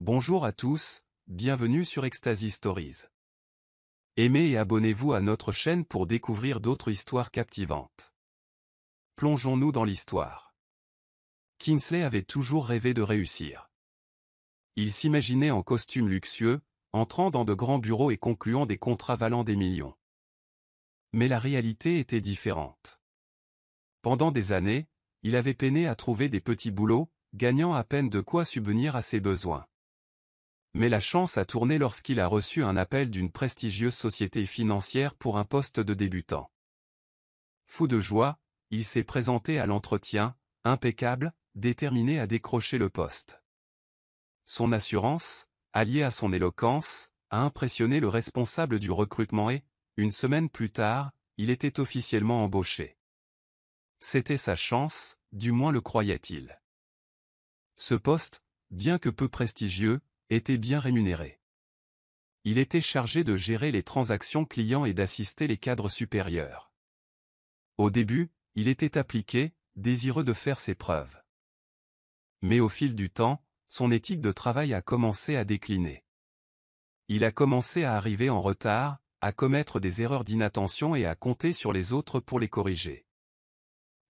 Bonjour à tous, bienvenue sur Ecstasy Stories. Aimez et abonnez-vous à notre chaîne pour découvrir d'autres histoires captivantes. Plongeons-nous dans l'histoire. Kingsley avait toujours rêvé de réussir. Il s'imaginait en costume luxueux, entrant dans de grands bureaux et concluant des contrats valant des millions. Mais la réalité était différente. Pendant des années, il avait peiné à trouver des petits boulots, gagnant à peine de quoi subvenir à ses besoins. Mais la chance a tourné lorsqu'il a reçu un appel d'une prestigieuse société financière pour un poste de débutant. Fou de joie, il s'est présenté à l'entretien, impeccable, déterminé à décrocher le poste. Son assurance, alliée à son éloquence, a impressionné le responsable du recrutement et, une semaine plus tard, il était officiellement embauché. C'était sa chance, du moins le croyait-il. Ce poste, bien que peu prestigieux, était bien rémunéré. Il était chargé de gérer les transactions clients et d'assister les cadres supérieurs. Au début, il était appliqué, désireux de faire ses preuves. Mais au fil du temps, son éthique de travail a commencé à décliner. Il a commencé à arriver en retard, à commettre des erreurs d'inattention et à compter sur les autres pour les corriger.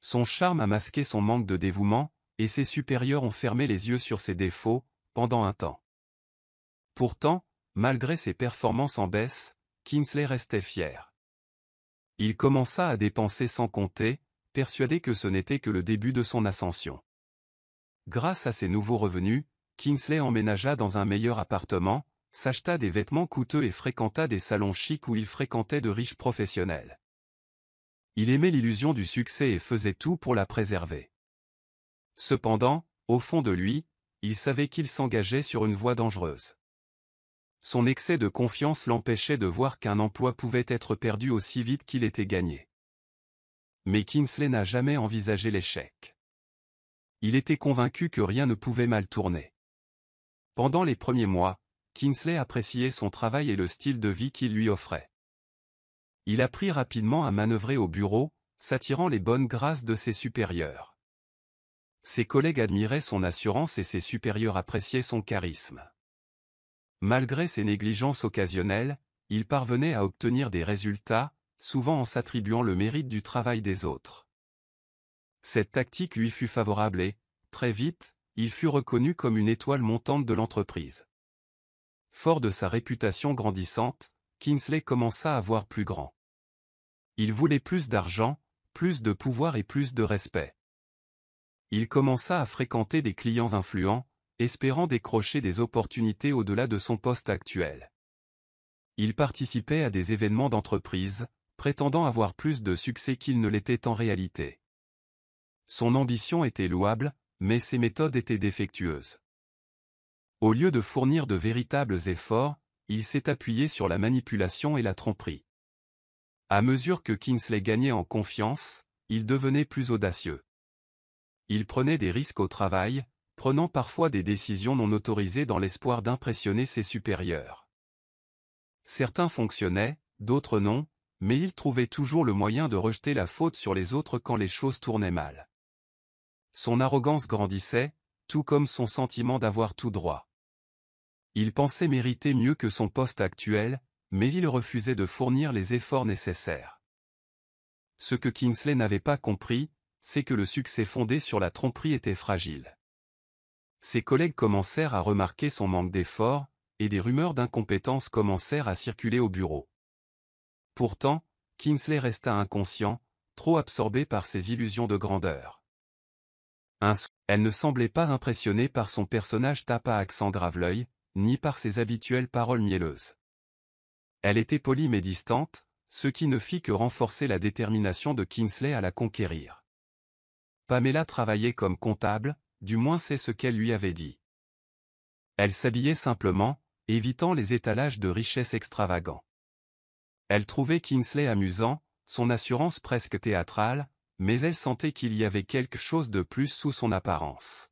Son charme a masqué son manque de dévouement, et ses supérieurs ont fermé les yeux sur ses défauts, pendant un temps. Pourtant, malgré ses performances en baisse, Kingsley restait fier. Il commença à dépenser sans compter, persuadé que ce n'était que le début de son ascension. Grâce à ses nouveaux revenus, Kingsley emménagea dans un meilleur appartement, s'acheta des vêtements coûteux et fréquenta des salons chics où il fréquentait de riches professionnels. Il aimait l'illusion du succès et faisait tout pour la préserver. Cependant, au fond de lui, il savait qu'il s'engageait sur une voie dangereuse. Son excès de confiance l'empêchait de voir qu'un emploi pouvait être perdu aussi vite qu'il était gagné. Mais Kingsley n'a jamais envisagé l'échec. Il était convaincu que rien ne pouvait mal tourner. Pendant les premiers mois, Kingsley appréciait son travail et le style de vie qu'il lui offrait. Il apprit rapidement à manœuvrer au bureau, s'attirant les bonnes grâces de ses supérieurs. Ses collègues admiraient son assurance et ses supérieurs appréciaient son charisme. Malgré ses négligences occasionnelles, il parvenait à obtenir des résultats, souvent en s'attribuant le mérite du travail des autres. Cette tactique lui fut favorable et, très vite, il fut reconnu comme une étoile montante de l'entreprise. Fort de sa réputation grandissante, Kingsley commença à voir plus grand. Il voulait plus d'argent, plus de pouvoir et plus de respect. Il commença à fréquenter des clients influents, espérant décrocher des opportunités au-delà de son poste actuel. Il participait à des événements d'entreprise, prétendant avoir plus de succès qu'il ne l'était en réalité. Son ambition était louable, mais ses méthodes étaient défectueuses. Au lieu de fournir de véritables efforts, il s'est appuyé sur la manipulation et la tromperie. À mesure que Kingsley gagnait en confiance, il devenait plus audacieux. Il prenait des risques au travail, prenant parfois des décisions non autorisées dans l'espoir d'impressionner ses supérieurs. Certains fonctionnaient, d'autres non, mais il trouvait toujours le moyen de rejeter la faute sur les autres quand les choses tournaient mal. Son arrogance grandissait, tout comme son sentiment d'avoir tout droit. Il pensait mériter mieux que son poste actuel, mais il refusait de fournir les efforts nécessaires. Ce que Kingsley n'avait pas compris, c'est que le succès fondé sur la tromperie était fragile. Ses collègues commencèrent à remarquer son manque d'efforts, et des rumeurs d'incompétence commencèrent à circuler au bureau. Pourtant, Kingsley resta inconscient, trop absorbé par ses illusions de grandeur. Elle ne semblait pas impressionnée par son personnage tape à accent graveleuil, ni par ses habituelles paroles mielleuses. Elle était polie mais distante, ce qui ne fit que renforcer la détermination de Kingsley à la conquérir. Pamela travaillait comme comptable, du moins c'est ce qu'elle lui avait dit. Elle s'habillait simplement, évitant les étalages de richesses extravagants. Elle trouvait Kingsley amusant, son assurance presque théâtrale, mais elle sentait qu'il y avait quelque chose de plus sous son apparence.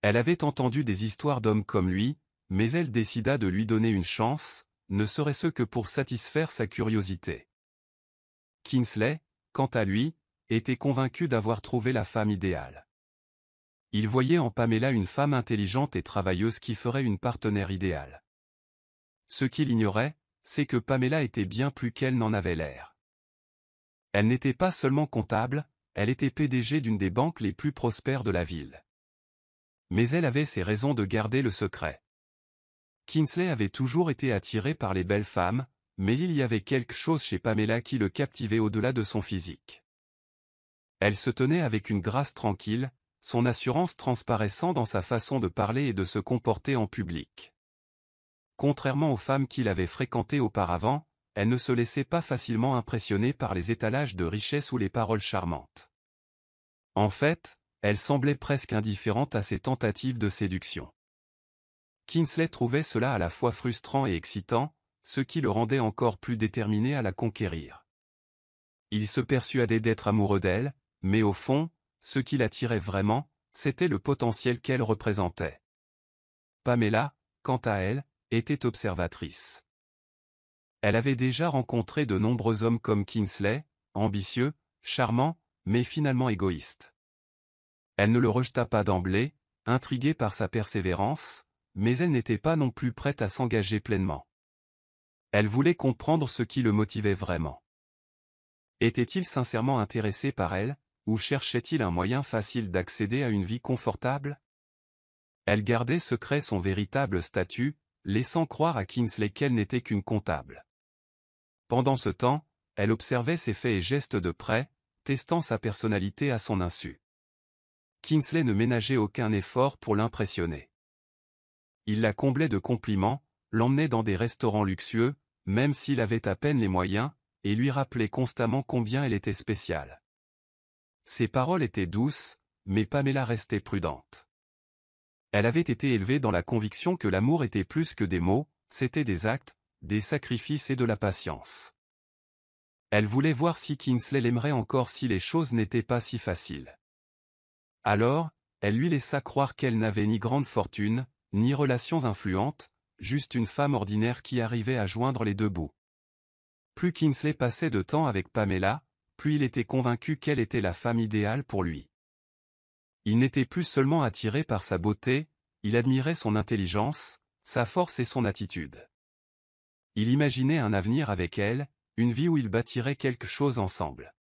Elle avait entendu des histoires d'hommes comme lui, mais elle décida de lui donner une chance, ne serait-ce que pour satisfaire sa curiosité. Kingsley, quant à lui, était convaincu d'avoir trouvé la femme idéale. Il voyait en Pamela une femme intelligente et travailleuse qui ferait une partenaire idéale. Ce qu'il ignorait, c'est que Pamela était bien plus qu'elle n'en avait l'air. Elle n'était pas seulement comptable, elle était PDG d'une des banques les plus prospères de la ville. Mais elle avait ses raisons de garder le secret. Kingsley avait toujours été attiré par les belles femmes, mais il y avait quelque chose chez Pamela qui le captivait au-delà de son physique. Elle se tenait avec une grâce tranquille, son assurance transparaissant dans sa façon de parler et de se comporter en public. Contrairement aux femmes qu'il avait fréquentées auparavant, elle ne se laissait pas facilement impressionner par les étalages de richesse ou les paroles charmantes. En fait, elle semblait presque indifférente à ses tentatives de séduction. Kingsley trouvait cela à la fois frustrant et excitant, ce qui le rendait encore plus déterminé à la conquérir. Il se persuadait d'être amoureux d'elle, mais au fond, ce qui l'attirait vraiment, c'était le potentiel qu'elle représentait. Pamela, quant à elle, était observatrice. Elle avait déjà rencontré de nombreux hommes comme Kingsley, ambitieux, charmants, mais finalement égoïstes. Elle ne le rejeta pas d'emblée, intriguée par sa persévérance, mais elle n'était pas non plus prête à s'engager pleinement. Elle voulait comprendre ce qui le motivait vraiment. Était-il sincèrement intéressé par elle, ou cherchait-il un moyen facile d'accéder à une vie confortable? Elle gardait secret son véritable statut, laissant croire à Kingsley qu'elle n'était qu'une comptable. Pendant ce temps, elle observait ses faits et gestes de près, testant sa personnalité à son insu. Kingsley ne ménageait aucun effort pour l'impressionner. Il la comblait de compliments, l'emmenait dans des restaurants luxueux, même s'il avait à peine les moyens, et lui rappelait constamment combien elle était spéciale. Ses paroles étaient douces, mais Pamela restait prudente. Elle avait été élevée dans la conviction que l'amour était plus que des mots, c'était des actes, des sacrifices et de la patience. Elle voulait voir si Kingsley l'aimerait encore si les choses n'étaient pas si faciles. Alors, elle lui laissa croire qu'elle n'avait ni grande fortune, ni relations influentes, juste une femme ordinaire qui arrivait à joindre les deux bouts. Plus Kingsley passait de temps avec Pamela, plus il était convaincu qu'elle était la femme idéale pour lui. Il n'était plus seulement attiré par sa beauté, il admirait son intelligence, sa force et son attitude. Il imaginait un avenir avec elle, une vie où ils bâtiraient quelque chose ensemble.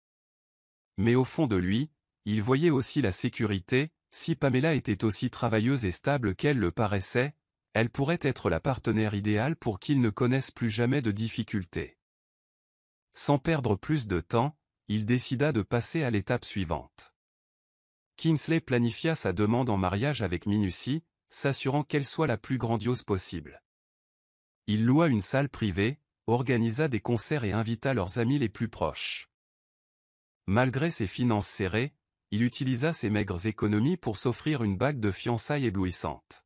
Mais au fond de lui, il voyait aussi la sécurité, si Pamela était aussi travailleuse et stable qu'elle le paraissait, elle pourrait être la partenaire idéale pour qu'il ne connaisse plus jamais de difficultés. Sans perdre plus de temps, il décida de passer à l'étape suivante. Kingsley planifia sa demande en mariage avec minutie, s'assurant qu'elle soit la plus grandiose possible. Il loua une salle privée, organisa des concerts et invita leurs amis les plus proches. Malgré ses finances serrées, il utilisa ses maigres économies pour s'offrir une bague de fiançailles éblouissante.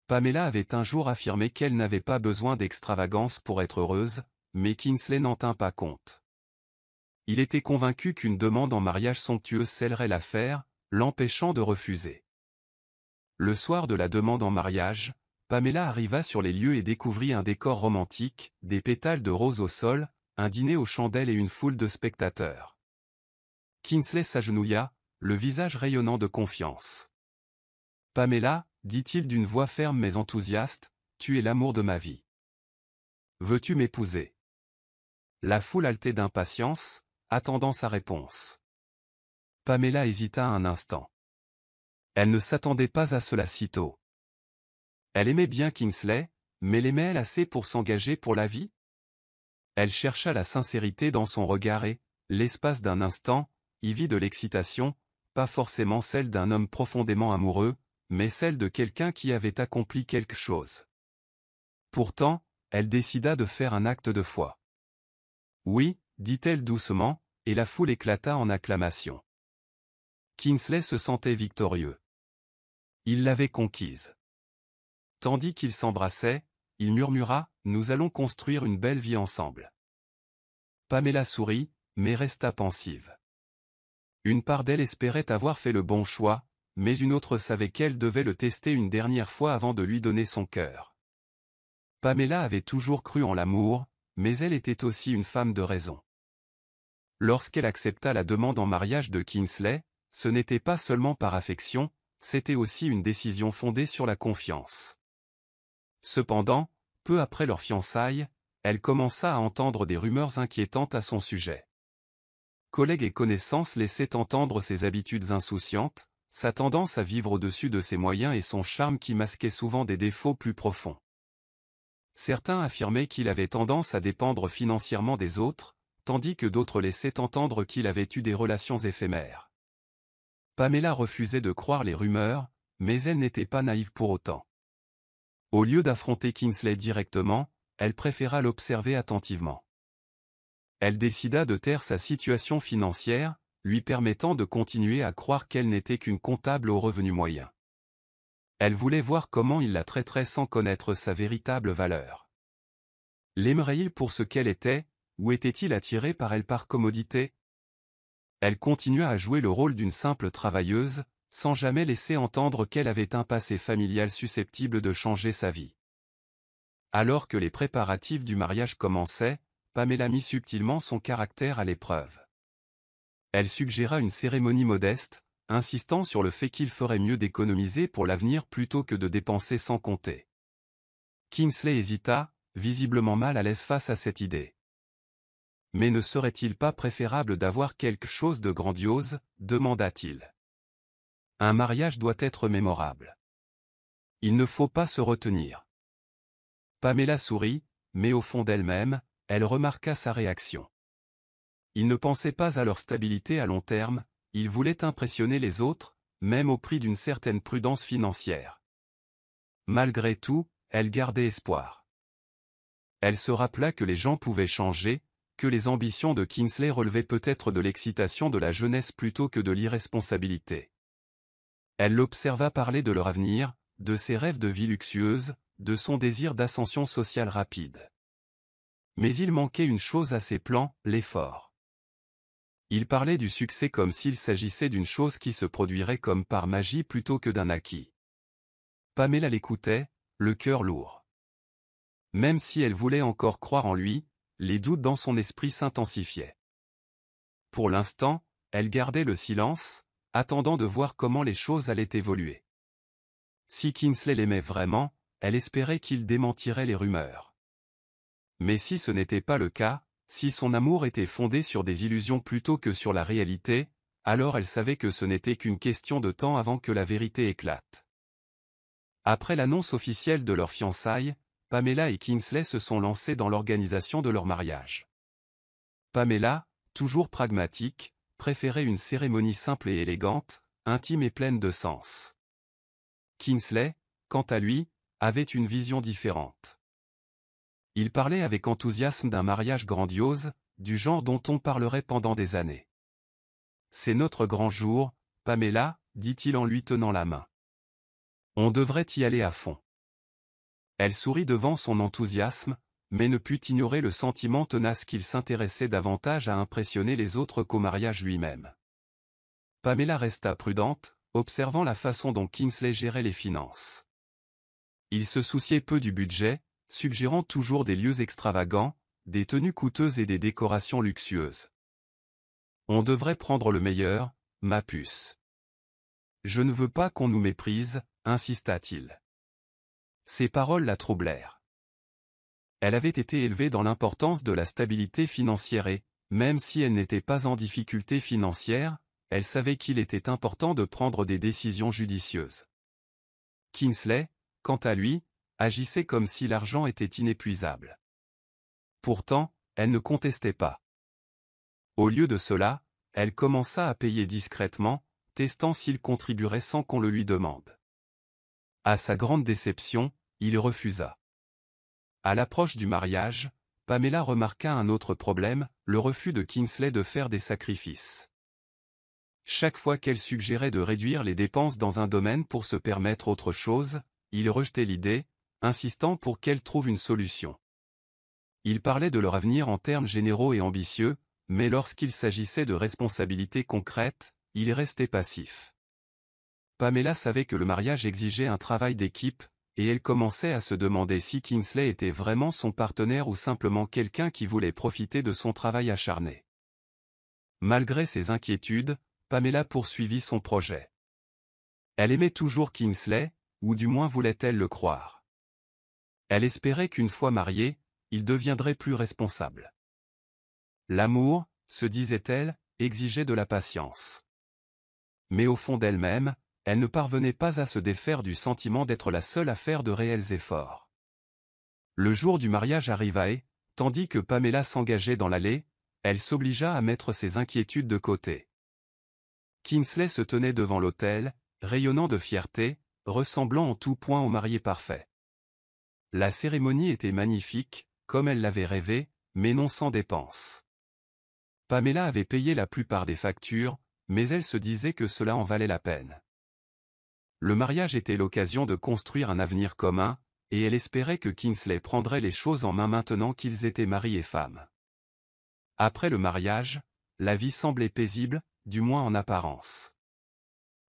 Pamela avait un jour affirmé qu'elle n'avait pas besoin d'extravagance pour être heureuse, mais Kingsley n'en tint pas compte. Il était convaincu qu'une demande en mariage somptueuse scellerait l'affaire, l'empêchant de refuser. Le soir de la demande en mariage, Pamela arriva sur les lieux et découvrit un décor romantique, des pétales de rose au sol, un dîner aux chandelles et une foule de spectateurs. Kingsley s'agenouilla, le visage rayonnant de confiance. « Pamela, dit-il d'une voix ferme mais enthousiaste, tu es l'amour de ma vie. Veux-tu m'épouser » La foule haletait d'impatience, attendant sa réponse. Pamela hésita un instant. Elle ne s'attendait pas à cela si tôt. Elle aimait bien Kingsley, mais l'aimait-elle assez pour s'engager pour la vie? Elle chercha la sincérité dans son regard et, l'espace d'un instant, y vit de l'excitation, pas forcément celle d'un homme profondément amoureux, mais celle de quelqu'un qui avait accompli quelque chose. Pourtant, elle décida de faire un acte de foi. Oui, dit-elle doucement, et la foule éclata en acclamations. Kingsley se sentait victorieux. Il l'avait conquise. Tandis qu'ils s'embrassaient, il murmura, « Nous allons construire une belle vie ensemble. » Pamela sourit, mais resta pensive. Une part d'elle espérait avoir fait le bon choix, mais une autre savait qu'elle devait le tester une dernière fois avant de lui donner son cœur. Pamela avait toujours cru en l'amour, mais elle était aussi une femme de raison. Lorsqu'elle accepta la demande en mariage de Kingsley, ce n'était pas seulement par affection, c'était aussi une décision fondée sur la confiance. Cependant, peu après leur fiançailles, elle commença à entendre des rumeurs inquiétantes à son sujet. Collègues et connaissances laissaient entendre ses habitudes insouciantes, sa tendance à vivre au-dessus de ses moyens et son charme qui masquait souvent des défauts plus profonds. Certains affirmaient qu'il avait tendance à dépendre financièrement des autres, tandis que d'autres laissaient entendre qu'il avait eu des relations éphémères. Pamela refusait de croire les rumeurs, mais elle n'était pas naïve pour autant. Au lieu d'affronter Kingsley directement, elle préféra l'observer attentivement. Elle décida de taire sa situation financière, lui permettant de continuer à croire qu'elle n'était qu'une comptable aux revenus moyens. Elle voulait voir comment il la traiterait sans connaître sa véritable valeur. L'aimerait-il pour ce qu'elle était, ou était-il attiré par elle par commodité? Elle continua à jouer le rôle d'une simple travailleuse, sans jamais laisser entendre qu'elle avait un passé familial susceptible de changer sa vie. Alors que les préparatifs du mariage commençaient, Pamela mit subtilement son caractère à l'épreuve. Elle suggéra une cérémonie modeste, insistant sur le fait qu'il ferait mieux d'économiser pour l'avenir plutôt que de dépenser sans compter. Kingsley hésita, visiblement mal à l'aise face à cette idée. Mais ne serait-il pas préférable d'avoir quelque chose de grandiose, demanda-t-il. Un mariage doit être mémorable. Il ne faut pas se retenir. Pamela sourit, mais au fond d'elle-même, elle remarqua sa réaction. Il ne pensait pas à leur stabilité à long terme, il voulait impressionner les autres, même au prix d'une certaine prudence financière. Malgré tout, elle gardait espoir. Elle se rappela que les gens pouvaient changer, que les ambitions de Kingsley relevaient peut-être de l'excitation de la jeunesse plutôt que de l'irresponsabilité. Elle l'observa parler de leur avenir, de ses rêves de vie luxueuse, de son désir d'ascension sociale rapide. Mais il manquait une chose à ses plans, l'effort. Il parlait du succès comme s'il s'agissait d'une chose qui se produirait comme par magie plutôt que d'un acquis. Pamela l'écoutait, le cœur lourd. Même si elle voulait encore croire en lui, les doutes dans son esprit s'intensifiaient. Pour l'instant, elle gardait le silence, attendant de voir comment les choses allaient évoluer. Si Kingsley l'aimait vraiment, elle espérait qu'il démentirait les rumeurs. Mais si ce n'était pas le cas, si son amour était fondé sur des illusions plutôt que sur la réalité, alors elle savait que ce n'était qu'une question de temps avant que la vérité éclate. Après l'annonce officielle de leur fiançailles, Pamela et Kingsley se sont lancés dans l'organisation de leur mariage. Pamela, toujours pragmatique, préférait une cérémonie simple et élégante, intime et pleine de sens. Kingsley, quant à lui, avait une vision différente. Il parlait avec enthousiasme d'un mariage grandiose, du genre dont on parlerait pendant des années. « C'est notre grand jour, Pamela, dit-il en lui tenant la main. On devrait y aller à fond. » Elle sourit devant son enthousiasme, mais ne put ignorer le sentiment tenace qu'il s'intéressait davantage à impressionner les autres qu'au mariage lui-même. Pamela resta prudente, observant la façon dont Kingsley gérait les finances. Il se souciait peu du budget, suggérant toujours des lieux extravagants, des tenues coûteuses et des décorations luxueuses. « On devrait prendre le meilleur, ma puce. Je ne veux pas qu'on nous méprise, insista-t-il. » Ces paroles la troublèrent. Elle avait été élevée dans l'importance de la stabilité financière et, même si elle n'était pas en difficulté financière, elle savait qu'il était important de prendre des décisions judicieuses. Kingsley, quant à lui, agissait comme si l'argent était inépuisable. Pourtant, elle ne contestait pas. Au lieu de cela, elle commença à payer discrètement, testant s'il contribuerait sans qu'on le lui demande. À sa grande déception, il refusa. À l'approche du mariage, Pamela remarqua un autre problème, le refus de Kingsley de faire des sacrifices. Chaque fois qu'elle suggérait de réduire les dépenses dans un domaine pour se permettre autre chose, il rejetait l'idée, insistant pour qu'elle trouve une solution. Il parlait de leur avenir en termes généraux et ambitieux, mais lorsqu'il s'agissait de responsabilités concrètes, il restait passif. Pamela savait que le mariage exigeait un travail d'équipe, et elle commençait à se demander si Kingsley était vraiment son partenaire ou simplement quelqu'un qui voulait profiter de son travail acharné. Malgré ses inquiétudes, Pamela poursuivit son projet. Elle aimait toujours Kingsley, ou du moins voulait-elle le croire. Elle espérait qu'une fois mariés, il deviendrait plus responsable. L'amour, se disait-elle, exigeait de la patience. Mais au fond d'elle-même, elle ne parvenait pas à se défaire du sentiment d'être la seule à faire de réels efforts. Le jour du mariage arriva et, tandis que Pamela s'engageait dans l'allée, elle s'obligea à mettre ses inquiétudes de côté. Kingsley se tenait devant l'autel, rayonnant de fierté, ressemblant en tout point au marié parfait. La cérémonie était magnifique, comme elle l'avait rêvé, mais non sans dépenses. Pamela avait payé la plupart des factures, mais elle se disait que cela en valait la peine. Le mariage était l'occasion de construire un avenir commun, et elle espérait que Kingsley prendrait les choses en main maintenant qu'ils étaient mari et femme. Après le mariage, la vie semblait paisible, du moins en apparence.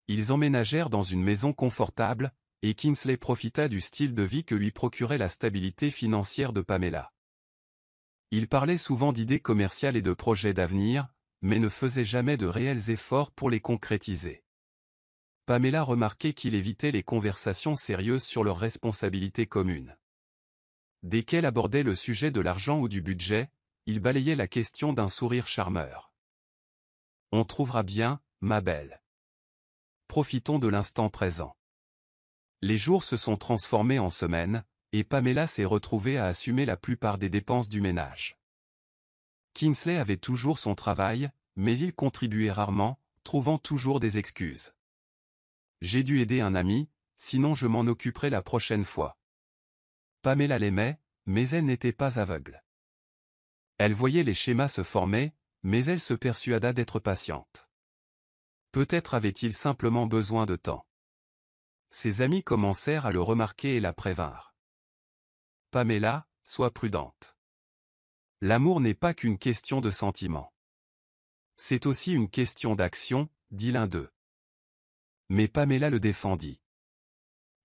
Ils emménagèrent dans une maison confortable, et Kingsley profita du style de vie que lui procurait la stabilité financière de Pamela. Il parlait souvent d'idées commerciales et de projets d'avenir, mais ne faisait jamais de réels efforts pour les concrétiser. Pamela remarquait qu'il évitait les conversations sérieuses sur leurs responsabilités communes. Dès qu'elle abordait le sujet de l'argent ou du budget, il balayait la question d'un sourire charmeur. « On trouvera bien, ma belle. Profitons de l'instant présent. » Les jours se sont transformés en semaines, et Pamela s'est retrouvée à assumer la plupart des dépenses du ménage. Kingsley avait toujours son travail, mais il contribuait rarement, trouvant toujours des excuses. « J'ai dû aider un ami, sinon je m'en occuperai la prochaine fois. » Pamela l'aimait, mais elle n'était pas aveugle. Elle voyait les schémas se former, mais elle se persuada d'être patiente. Peut-être avait-il simplement besoin de temps. Ses amis commencèrent à le remarquer et la prévinrent. « Pamela, sois prudente. L'amour n'est pas qu'une question de sentiment. C'est aussi une question d'action, dit l'un d'eux. » Mais Pamela le défendit.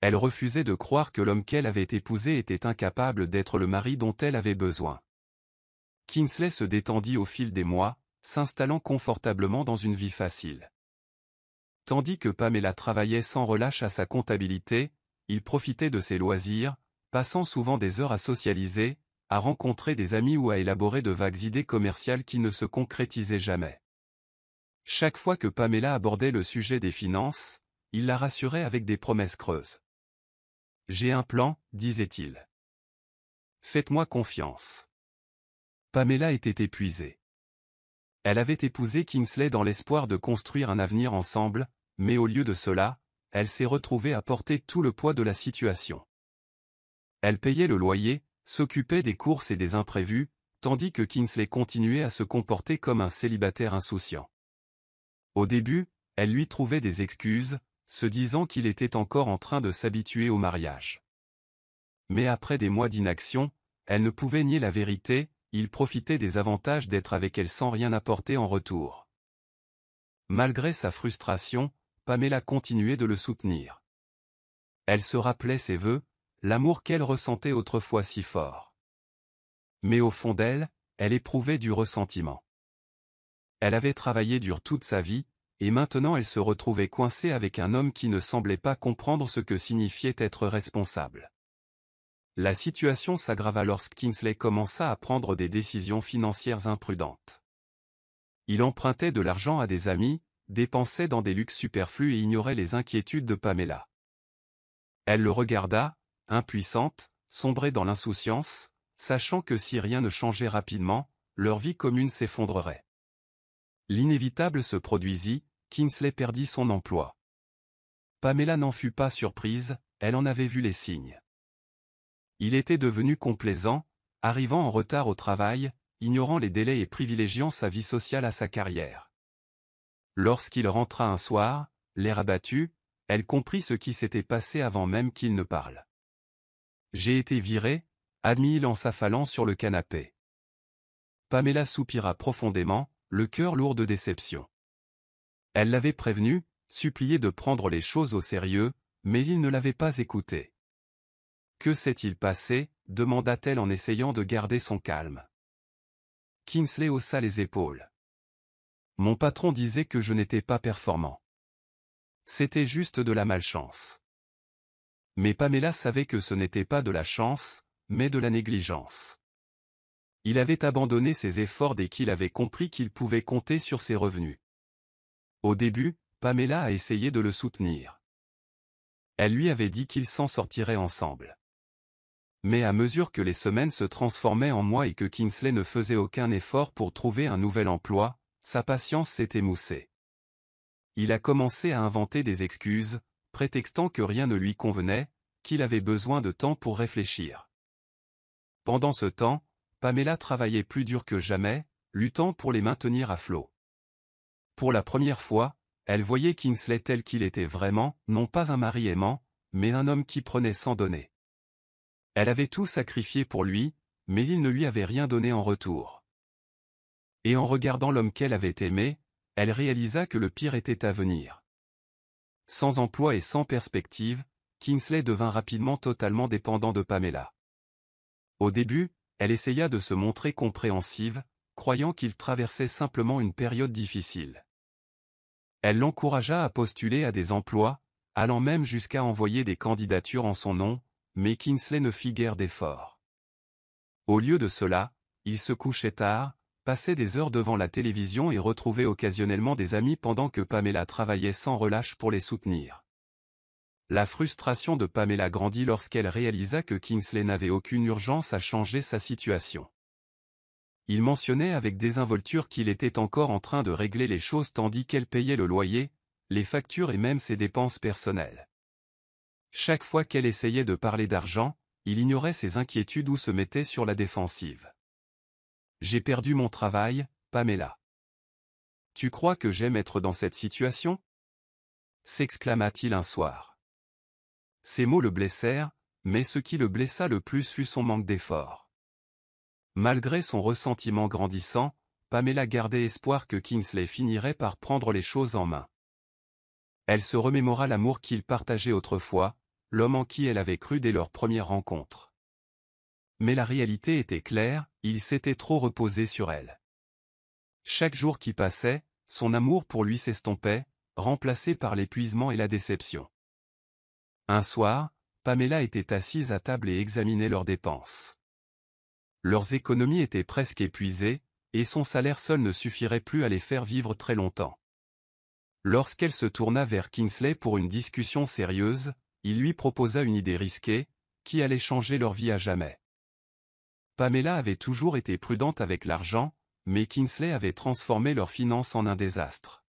Elle refusait de croire que l'homme qu'elle avait épousé était incapable d'être le mari dont elle avait besoin. Kingsley se détendit au fil des mois, s'installant confortablement dans une vie facile. Tandis que Pamela travaillait sans relâche à sa comptabilité, il profitait de ses loisirs, passant souvent des heures à socialiser, à rencontrer des amis ou à élaborer de vagues idées commerciales qui ne se concrétisaient jamais. Chaque fois que Pamela abordait le sujet des finances, il la rassurait avec des promesses creuses. « J'ai un plan, disait-il. Faites-moi confiance. » Pamela était épuisée. Elle avait épousé Kingsley dans l'espoir de construire un avenir ensemble, mais au lieu de cela, elle s'est retrouvée à porter tout le poids de la situation. Elle payait le loyer, s'occupait des courses et des imprévus, tandis que Kingsley continuait à se comporter comme un célibataire insouciant. Au début, elle lui trouvait des excuses, se disant qu'il était encore en train de s'habituer au mariage. Mais après des mois d'inaction, elle ne pouvait nier la vérité, il profitait des avantages d'être avec elle sans rien apporter en retour. Malgré sa frustration, Pamela continuait de le soutenir. Elle se rappelait ses vœux, l'amour qu'elle ressentait autrefois si fort. Mais au fond d'elle, elle éprouvait du ressentiment. Elle avait travaillé dur toute sa vie, et maintenant elle se retrouvait coincée avec un homme qui ne semblait pas comprendre ce que signifiait être responsable. La situation s'aggrava lorsque Kingsley commença à prendre des décisions financières imprudentes. Il empruntait de l'argent à des amis, dépensait dans des luxes superflus et ignorait les inquiétudes de Pamela. Elle le regarda, impuissante, sombrer dans l'insouciance, sachant que si rien ne changeait rapidement, leur vie commune s'effondrerait. L'inévitable se produisit, Kingsley perdit son emploi. Pamela n'en fut pas surprise, elle en avait vu les signes. Il était devenu complaisant, arrivant en retard au travail, ignorant les délais et privilégiant sa vie sociale à sa carrière. Lorsqu'il rentra un soir, l'air abattu, elle comprit ce qui s'était passé avant même qu'il ne parle. « J'ai été viré », admit-il en s'affalant sur le canapé. Pamela soupira profondément, le cœur lourd de déception. Elle l'avait prévenu, supplié de prendre les choses au sérieux, mais il ne l'avait pas écouté. « Que s'est-il passé ?» demanda-t-elle en essayant de garder son calme. Kingsley haussa les épaules. « Mon patron disait que je n'étais pas performant. C'était juste de la malchance. Mais Pamela savait que ce n'était pas de la chance, mais de la négligence. Il avait abandonné ses efforts dès qu'il avait compris qu'il pouvait compter sur ses revenus. Au début, Pamela a essayé de le soutenir. Elle lui avait dit qu'ils s'en sortiraient ensemble. Mais à mesure que les semaines se transformaient en mois et que Kingsley ne faisait aucun effort pour trouver un nouvel emploi, sa patience s'est émoussée. Il a commencé à inventer des excuses, prétextant que rien ne lui convenait, qu'il avait besoin de temps pour réfléchir. Pendant ce temps, Pamela travaillait plus dur que jamais, luttant pour les maintenir à flot. Pour la première fois, elle voyait Kingsley tel qu'il était vraiment, non pas un mari aimant, mais un homme qui prenait sans donner. Elle avait tout sacrifié pour lui, mais il ne lui avait rien donné en retour. Et en regardant l'homme qu'elle avait aimé, elle réalisa que le pire était à venir. Sans emploi et sans perspective, Kingsley devint rapidement totalement dépendant de Pamela. Au début, elle essaya de se montrer compréhensive, croyant qu'il traversait simplement une période difficile. Elle l'encouragea à postuler à des emplois, allant même jusqu'à envoyer des candidatures en son nom, mais Kingsley ne fit guère d'efforts. Au lieu de cela, il se couchait tard, passait des heures devant la télévision et retrouvait occasionnellement des amis pendant que Pamela travaillait sans relâche pour les soutenir. La frustration de Pamela grandit lorsqu'elle réalisa que Kingsley n'avait aucune urgence à changer sa situation. Il mentionnait avec désinvolture qu'il était encore en train de régler les choses tandis qu'elle payait le loyer, les factures et même ses dépenses personnelles. Chaque fois qu'elle essayait de parler d'argent, il ignorait ses inquiétudes ou se mettait sur la défensive. « J'ai perdu mon travail, Pamela. Tu crois que j'aime être dans cette situation ?» s'exclama-t-il un soir. Ces mots le blessèrent, mais ce qui le blessa le plus fut son manque d'effort. Malgré son ressentiment grandissant, Pamela gardait espoir que Kingsley finirait par prendre les choses en main. Elle se remémora l'amour qu'ils partageaient autrefois, l'homme en qui elle avait cru dès leur première rencontre. Mais la réalité était claire, il s'était trop reposé sur elle. Chaque jour qui passait, son amour pour lui s'estompait, remplacé par l'épuisement et la déception. Un soir, Pamela était assise à table et examinait leurs dépenses. Leurs économies étaient presque épuisées, et son salaire seul ne suffirait plus à les faire vivre très longtemps. Lorsqu'elle se tourna vers Kingsley pour une discussion sérieuse, il lui proposa une idée risquée, qui allait changer leur vie à jamais. Pamela avait toujours été prudente avec l'argent, mais Kingsley avait transformé leurs finances en un désastre.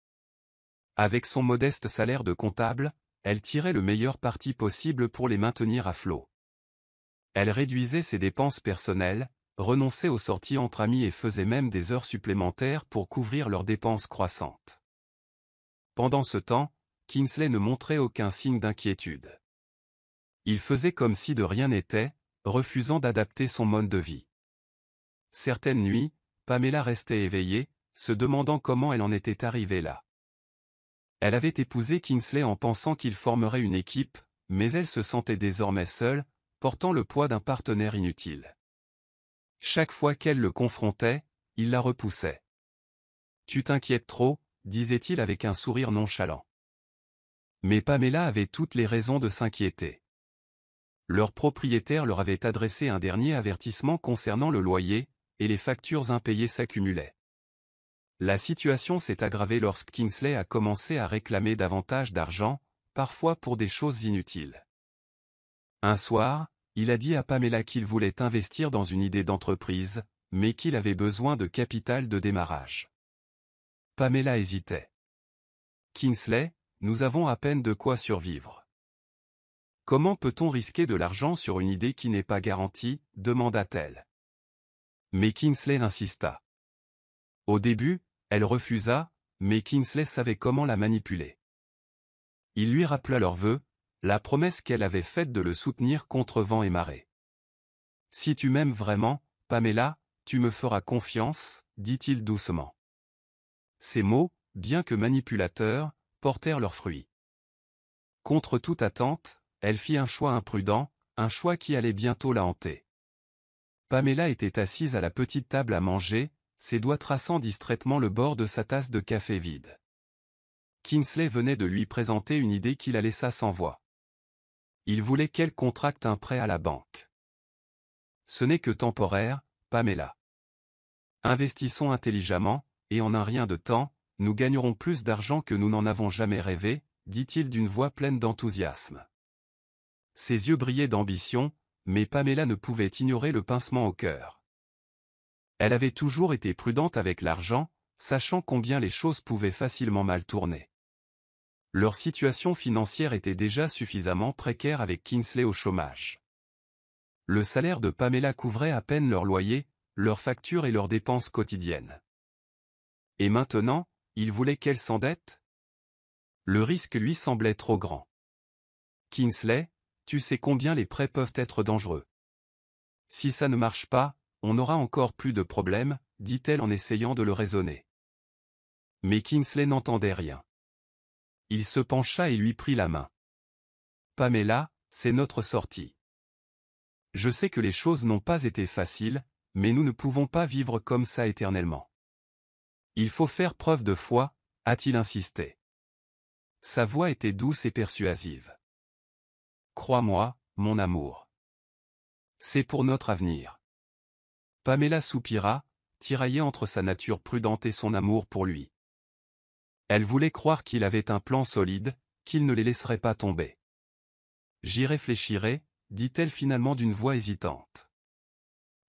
Avec son modeste salaire de comptable, elle tirait le meilleur parti possible pour les maintenir à flot. Elle réduisait ses dépenses personnelles, renonçait aux sorties entre amis et faisait même des heures supplémentaires pour couvrir leurs dépenses croissantes. Pendant ce temps, Kingsley ne montrait aucun signe d'inquiétude. Il faisait comme si de rien n'était, refusant d'adapter son mode de vie. Certaines nuits, Pamela restait éveillée, se demandant comment elle en était arrivée là. Elle avait épousé Kingsley en pensant qu'ils formeraient une équipe, mais elle se sentait désormais seule, portant le poids d'un partenaire inutile. Chaque fois qu'elle le confrontait, il la repoussait. « Tu t'inquiètes trop », disait-il avec un sourire nonchalant. Mais Pamela avait toutes les raisons de s'inquiéter. Leur propriétaire leur avait adressé un dernier avertissement concernant le loyer, et les factures impayées s'accumulaient. La situation s'est aggravée lorsque Kingsley a commencé à réclamer davantage d'argent, parfois pour des choses inutiles. Un soir, il a dit à Pamela qu'il voulait investir dans une idée d'entreprise, mais qu'il avait besoin de capital de démarrage. Pamela hésitait. « Kingsley, nous avons à peine de quoi survivre. » « Comment peut-on risquer de l'argent sur une idée qui n'est pas garantie ?» demanda-t-elle. Mais Kingsley insista. Au début, elle refusa, mais Kingsley savait comment la manipuler. Il lui rappela leurs vœux, la promesse qu'elle avait faite de le soutenir contre vent et marée. « Si tu m'aimes vraiment, Pamela, tu me feras confiance, dit-il doucement. Ces mots, bien que manipulateurs, portèrent leurs fruits. Contre toute attente, elle fit un choix imprudent, un choix qui allait bientôt la hanter. Pamela était assise à la petite table à manger, ses doigts traçant distraitement le bord de sa tasse de café vide. Kingsley venait de lui présenter une idée qui la laissa sans voix. Il voulait qu'elle contracte un prêt à la banque. Ce n'est que temporaire, Pamela. Investissons intelligemment, et en un rien de temps, nous gagnerons plus d'argent que nous n'en avons jamais rêvé, dit-il d'une voix pleine d'enthousiasme. Ses yeux brillaient d'ambition, mais Pamela ne pouvait ignorer le pincement au cœur. Elle avait toujours été prudente avec l'argent, sachant combien les choses pouvaient facilement mal tourner. Leur situation financière était déjà suffisamment précaire avec Kingsley au chômage. Le salaire de Pamela couvrait à peine leur loyer, leurs factures et leurs dépenses quotidiennes. Et maintenant, il voulait qu'elle s'endette? Le risque lui semblait trop grand. Kingsley, tu sais combien les prêts peuvent être dangereux. Si ça ne marche pas, on aura encore plus de problèmes, dit-elle en essayant de le raisonner. Mais Kingsley n'entendait rien. Il se pencha et lui prit la main. Pamela, c'est notre sortie. Je sais que les choses n'ont pas été faciles, mais nous ne pouvons pas vivre comme ça éternellement. Il faut faire preuve de foi, a-t-il insisté. Sa voix était douce et persuasive. Crois-moi, mon amour. C'est pour notre avenir. Pamela soupira, tiraillée entre sa nature prudente et son amour pour lui. Elle voulait croire qu'il avait un plan solide, qu'il ne les laisserait pas tomber. J'y réfléchirai, dit-elle finalement d'une voix hésitante.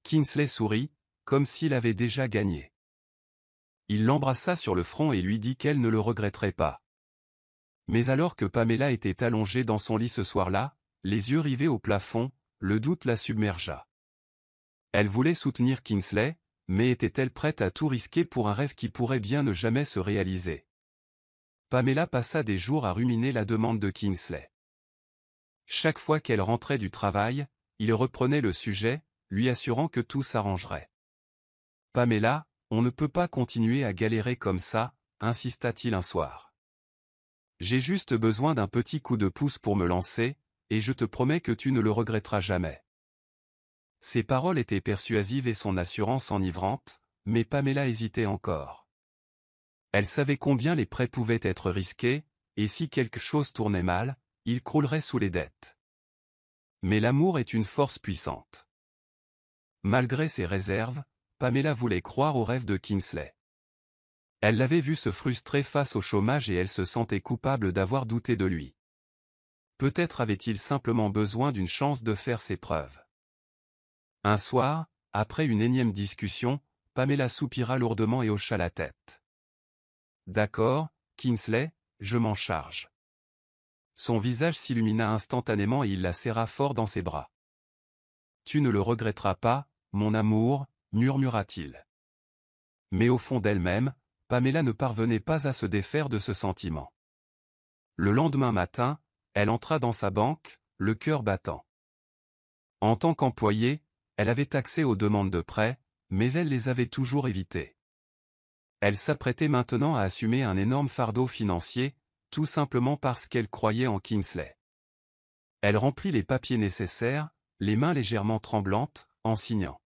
Kingsley sourit, comme s'il avait déjà gagné. Il l'embrassa sur le front et lui dit qu'elle ne le regretterait pas. Mais alors que Pamela était allongée dans son lit ce soir-là, les yeux rivés au plafond, le doute la submergea. Elle voulait soutenir Kingsley, mais était-elle prête à tout risquer pour un rêve qui pourrait bien ne jamais se réaliser? Pamela passa des jours à ruminer la demande de Kingsley. Chaque fois qu'elle rentrait du travail, il reprenait le sujet, lui assurant que tout s'arrangerait. « Pamela, on ne peut pas continuer à galérer comme ça, insista-t-il un soir. J'ai juste besoin d'un petit coup de pouce pour me lancer, et je te promets que tu ne le regretteras jamais. » Ses paroles étaient persuasives et son assurance enivrante, mais Pamela hésitait encore. Elle savait combien les prêts pouvaient être risqués, et si quelque chose tournait mal, il croulerait sous les dettes. Mais l'amour est une force puissante. Malgré ses réserves, Pamela voulait croire au rêve de Kingsley. Elle l'avait vu se frustrer face au chômage et elle se sentait coupable d'avoir douté de lui. Peut-être avait-il simplement besoin d'une chance de faire ses preuves. Un soir, après une énième discussion, Pamela soupira lourdement et hocha la tête. « D'accord, Kingsley, je m'en charge. » Son visage s'illumina instantanément et il la serra fort dans ses bras. « Tu ne le regretteras pas, mon amour, » murmura-t-il. Mais au fond d'elle-même, Pamela ne parvenait pas à se défaire de ce sentiment. Le lendemain matin, elle entra dans sa banque, le cœur battant. En tant qu'employée, elle avait accès aux demandes de prêt, mais elle les avait toujours évitées. Elle s'apprêtait maintenant à assumer un énorme fardeau financier, tout simplement parce qu'elle croyait en Kingsley. Elle remplit les papiers nécessaires, les mains légèrement tremblantes, en signant.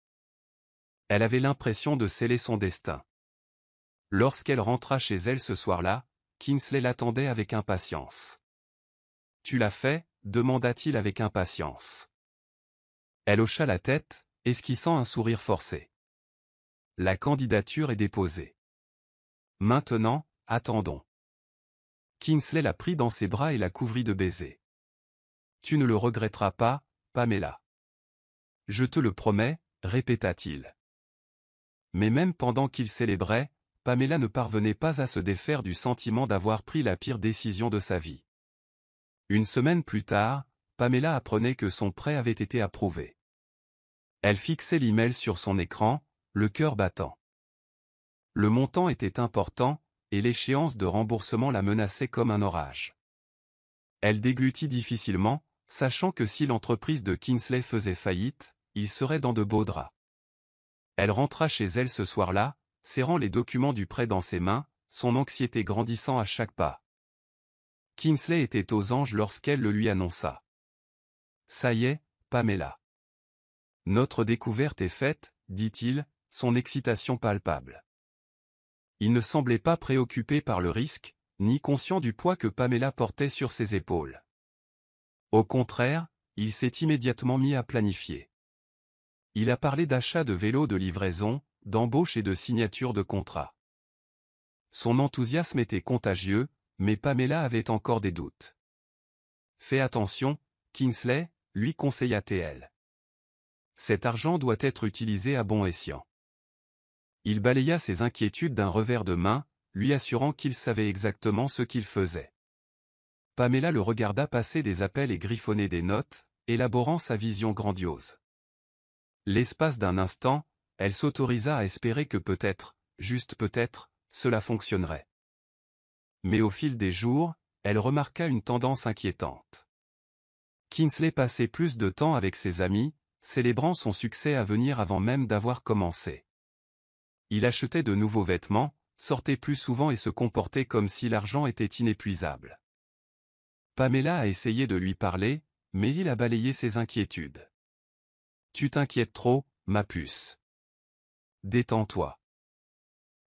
Elle avait l'impression de sceller son destin. Lorsqu'elle rentra chez elle ce soir-là, Kingsley l'attendait avec impatience. « Tu l'as fait ?» demanda-t-il avec impatience. Elle hocha la tête, esquissant un sourire forcé. « La candidature est déposée. Maintenant, attendons. » Kingsley la prit dans ses bras et la couvrit de baisers. « Tu ne le regretteras pas, Pamela. »« Je te le promets, » répéta-t-il. Mais même pendant qu'il célébrait, Pamela ne parvenait pas à se défaire du sentiment d'avoir pris la pire décision de sa vie. Une semaine plus tard, Pamela apprenait que son prêt avait été approuvé. Elle fixait l'email sur son écran, le cœur battant. Le montant était important, et l'échéance de remboursement la menaçait comme un orage. Elle déglutit difficilement, sachant que si l'entreprise de Kingsley faisait faillite, il serait dans de beaux draps. Elle rentra chez elle ce soir-là, serrant les documents du prêt dans ses mains, son anxiété grandissant à chaque pas. Kingsley était aux anges lorsqu'elle le lui annonça. « Ça y est, Pamela. Notre découverte est faite, » dit-il, son excitation palpable. Il ne semblait pas préoccupé par le risque, ni conscient du poids que Pamela portait sur ses épaules. Au contraire, il s'est immédiatement mis à planifier. Il a parlé d'achat de vélos de livraison, d'embauche et de signature de contrat. Son enthousiasme était contagieux, mais Pamela avait encore des doutes. « Fais attention, Kingsley », lui conseilla-t-elle. « Cet argent doit être utilisé à bon escient. » Il balaya ses inquiétudes d'un revers de main, lui assurant qu'il savait exactement ce qu'il faisait. Pamela le regarda passer des appels et griffonner des notes, élaborant sa vision grandiose. L'espace d'un instant, elle s'autorisa à espérer que peut-être, juste peut-être, cela fonctionnerait. Mais au fil des jours, elle remarqua une tendance inquiétante. Kingsley passait plus de temps avec ses amis, célébrant son succès à venir avant même d'avoir commencé. Il achetait de nouveaux vêtements, sortait plus souvent et se comportait comme si l'argent était inépuisable. Pamela a essayé de lui parler, mais il a balayé ses inquiétudes. « Tu t'inquiètes trop, ma puce. Détends-toi.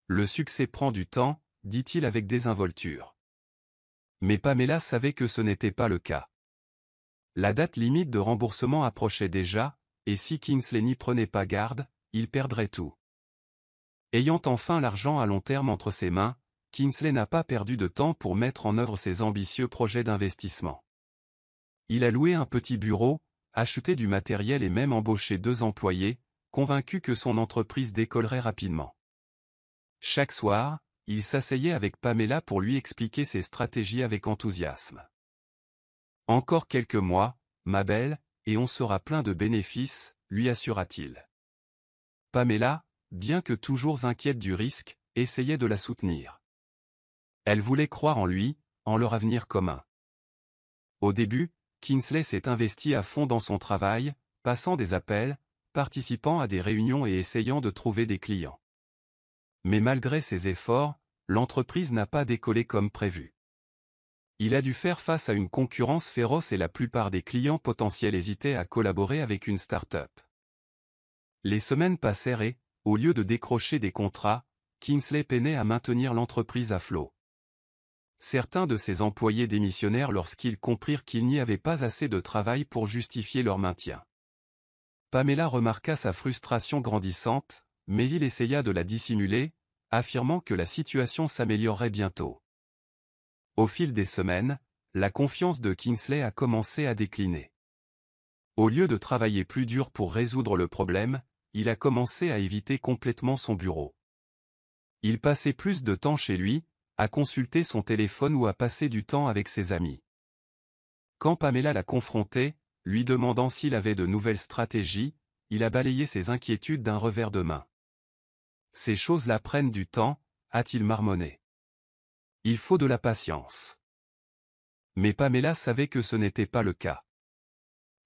Le succès prend du temps, » dit-il avec désinvolture. Mais Pamela savait que ce n'était pas le cas. La date limite de remboursement approchait déjà, et si Kingsley n'y prenait pas garde, il perdrait tout. Ayant enfin l'argent à long terme entre ses mains, Kingsley n'a pas perdu de temps pour mettre en œuvre ses ambitieux projets d'investissement. Il a loué un petit bureau, acheté du matériel et même embauché 2 employés, convaincu que son entreprise décollerait rapidement. Chaque soir, il s'asseyait avec Pamela pour lui expliquer ses stratégies avec enthousiasme. « Encore quelques mois, ma belle, et on sera plein de bénéfices, » lui assura-t-il. Pamela, bien que toujours inquiète du risque, essayait de la soutenir. Elle voulait croire en lui, en leur avenir commun. Au début, Kingsley s'est investi à fond dans son travail, passant des appels, participant à des réunions et essayant de trouver des clients. Mais malgré ses efforts, l'entreprise n'a pas décollé comme prévu. Il a dû faire face à une concurrence féroce et la plupart des clients potentiels hésitaient à collaborer avec une start-up. Les semaines passèrent et, au lieu de décrocher des contrats, Kingsley peinait à maintenir l'entreprise à flot. Certains de ses employés démissionnèrent lorsqu'ils comprirent qu'il n'y avait pas assez de travail pour justifier leur maintien. Pamela remarqua sa frustration grandissante, mais il essaya de la dissimuler, affirmant que la situation s'améliorerait bientôt. Au fil des semaines, la confiance de Kingsley a commencé à décliner. Au lieu de travailler plus dur pour résoudre le problème, il a commencé à éviter complètement son bureau. Il passait plus de temps chez lui, à consulter son téléphone ou à passer du temps avec ses amis. Quand Pamela l'a confronté, lui demandant s'il avait de nouvelles stratégies, il a balayé ses inquiétudes d'un revers de main. « Ces choses-là prennent du temps », a-t-il marmonné. « Il faut de la patience. » Mais Pamela savait que ce n'était pas le cas.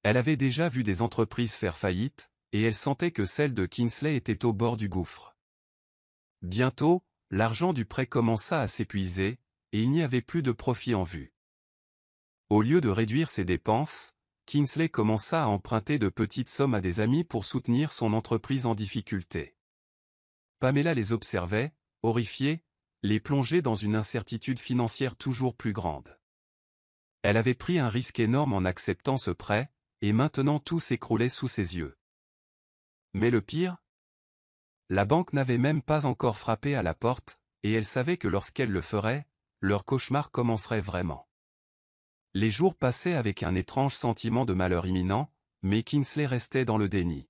Elle avait déjà vu des entreprises faire faillite, et elle sentait que celle de Kingsley était au bord du gouffre. Bientôt, l'argent du prêt commença à s'épuiser, et il n'y avait plus de profit en vue. Au lieu de réduire ses dépenses, Kingsley commença à emprunter de petites sommes à des amis pour soutenir son entreprise en difficulté. Pamela les observait, horrifiée, les plonger dans une incertitude financière toujours plus grande. Elle avait pris un risque énorme en acceptant ce prêt, et maintenant tout s'écroulait sous ses yeux. Mais le pire? La banque n'avait même pas encore frappé à la porte, et elle savait que lorsqu'elle le ferait, leur cauchemar commencerait vraiment. Les jours passaient avec un étrange sentiment de malheur imminent, mais Kingsley restait dans le déni.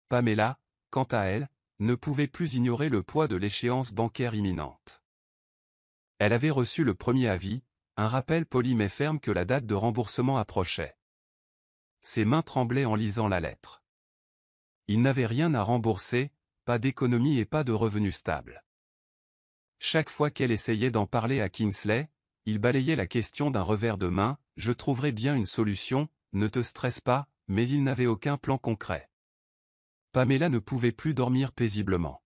Pamela, quant à elle, ne pouvait plus ignorer le poids de l'échéance bancaire imminente. Elle avait reçu le premier avis, un rappel poli mais ferme que la date de remboursement approchait. Ses mains tremblaient en lisant la lettre. Il n'avait rien à rembourser, pas d'économie et pas de revenus stables. Chaque fois qu'elle essayait d'en parler à Kingsley, il balayait la question d'un revers de main, « Je trouverai bien une solution, ne te stresse pas », mais il n'avait aucun plan concret. Pamela ne pouvait plus dormir paisiblement.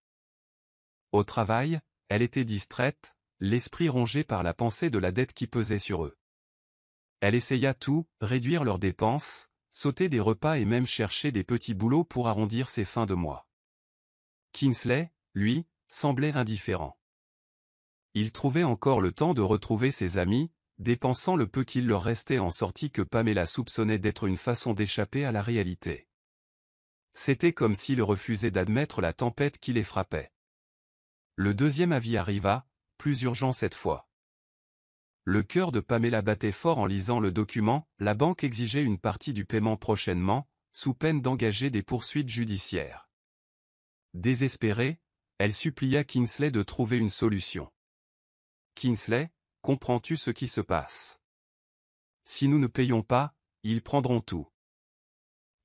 Au travail, elle était distraite, l'esprit rongé par la pensée de la dette qui pesait sur eux. Elle essaya tout, réduire leurs dépenses, sauter des repas et même chercher des petits boulots pour arrondir ses fins de mois. Kingsley, lui, semblait indifférent. Il trouvait encore le temps de retrouver ses amis, dépensant le peu qu'il leur restait en sortie que Pamela soupçonnait d'être une façon d'échapper à la réalité. C'était comme s'il refusait d'admettre la tempête qui les frappait. Le deuxième avis arriva, plus urgent cette fois. Le cœur de Pamela battait fort en lisant le document, la banque exigeait une partie du paiement prochainement, sous peine d'engager des poursuites judiciaires. Désespérée, elle supplia Kingsley de trouver une solution. « Kingsley, comprends-tu ce qui se passe? Si nous ne payons pas, ils prendront tout. »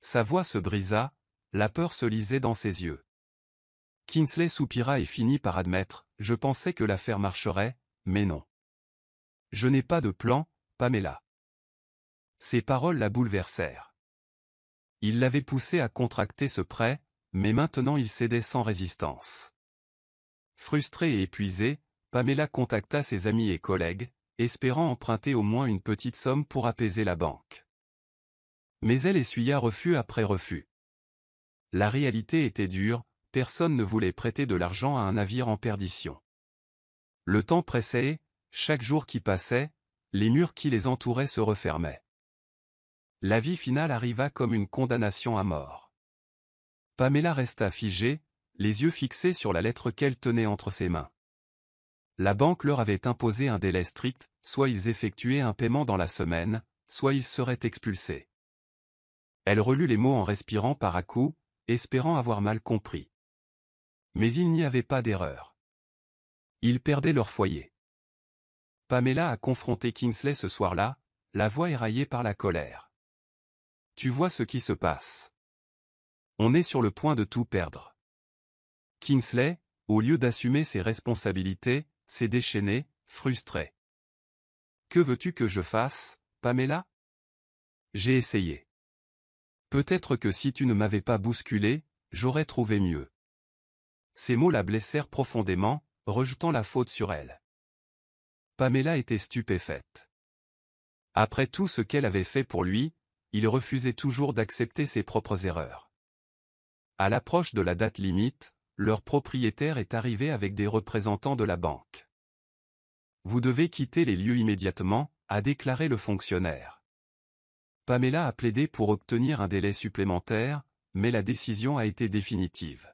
Sa voix se brisa, la peur se lisait dans ses yeux. Kingsley soupira et finit par admettre, « Je pensais que l'affaire marcherait, mais non. Je n'ai pas de plan, Pamela. » Ces paroles la bouleversèrent. Il l'avait poussé à contracter ce prêt, mais maintenant il cédait sans résistance. Frustrée et épuisée, Pamela contacta ses amis et collègues, espérant emprunter au moins une petite somme pour apaiser la banque. Mais elle essuya refus après refus. La réalité était dure, personne ne voulait prêter de l'argent à un navire en perdition. Le temps pressait, chaque jour qui passait, les murs qui les entouraient se refermaient. L'avis final arriva comme une condamnation à mort. Pamela resta figée, les yeux fixés sur la lettre qu'elle tenait entre ses mains. La banque leur avait imposé un délai strict, soit ils effectuaient un paiement dans la semaine, soit ils seraient expulsés. Elle relut les mots en respirant par à-coups, espérant avoir mal compris. Mais il n'y avait pas d'erreur. Ils perdaient leur foyer. Pamela a confronté Kingsley ce soir-là, la voix éraillée par la colère. « Tu vois ce qui se passe. On est sur le point de tout perdre. » Kingsley, au lieu d'assumer ses responsabilités, s'est déchaîné, frustré. « Que veux-tu que je fasse, Pamela? J'ai essayé. Peut-être que si tu ne m'avais pas bousculé, j'aurais trouvé mieux. » Ces mots la blessèrent profondément, rejetant la faute sur elle. Pamela était stupéfaite. Après tout ce qu'elle avait fait pour lui, il refusait toujours d'accepter ses propres erreurs. À l'approche de la date limite, leur propriétaire est arrivé avec des représentants de la banque. « Vous devez quitter les lieux immédiatement », a déclaré le fonctionnaire. Pamela a plaidé pour obtenir un délai supplémentaire, mais la décision a été définitive.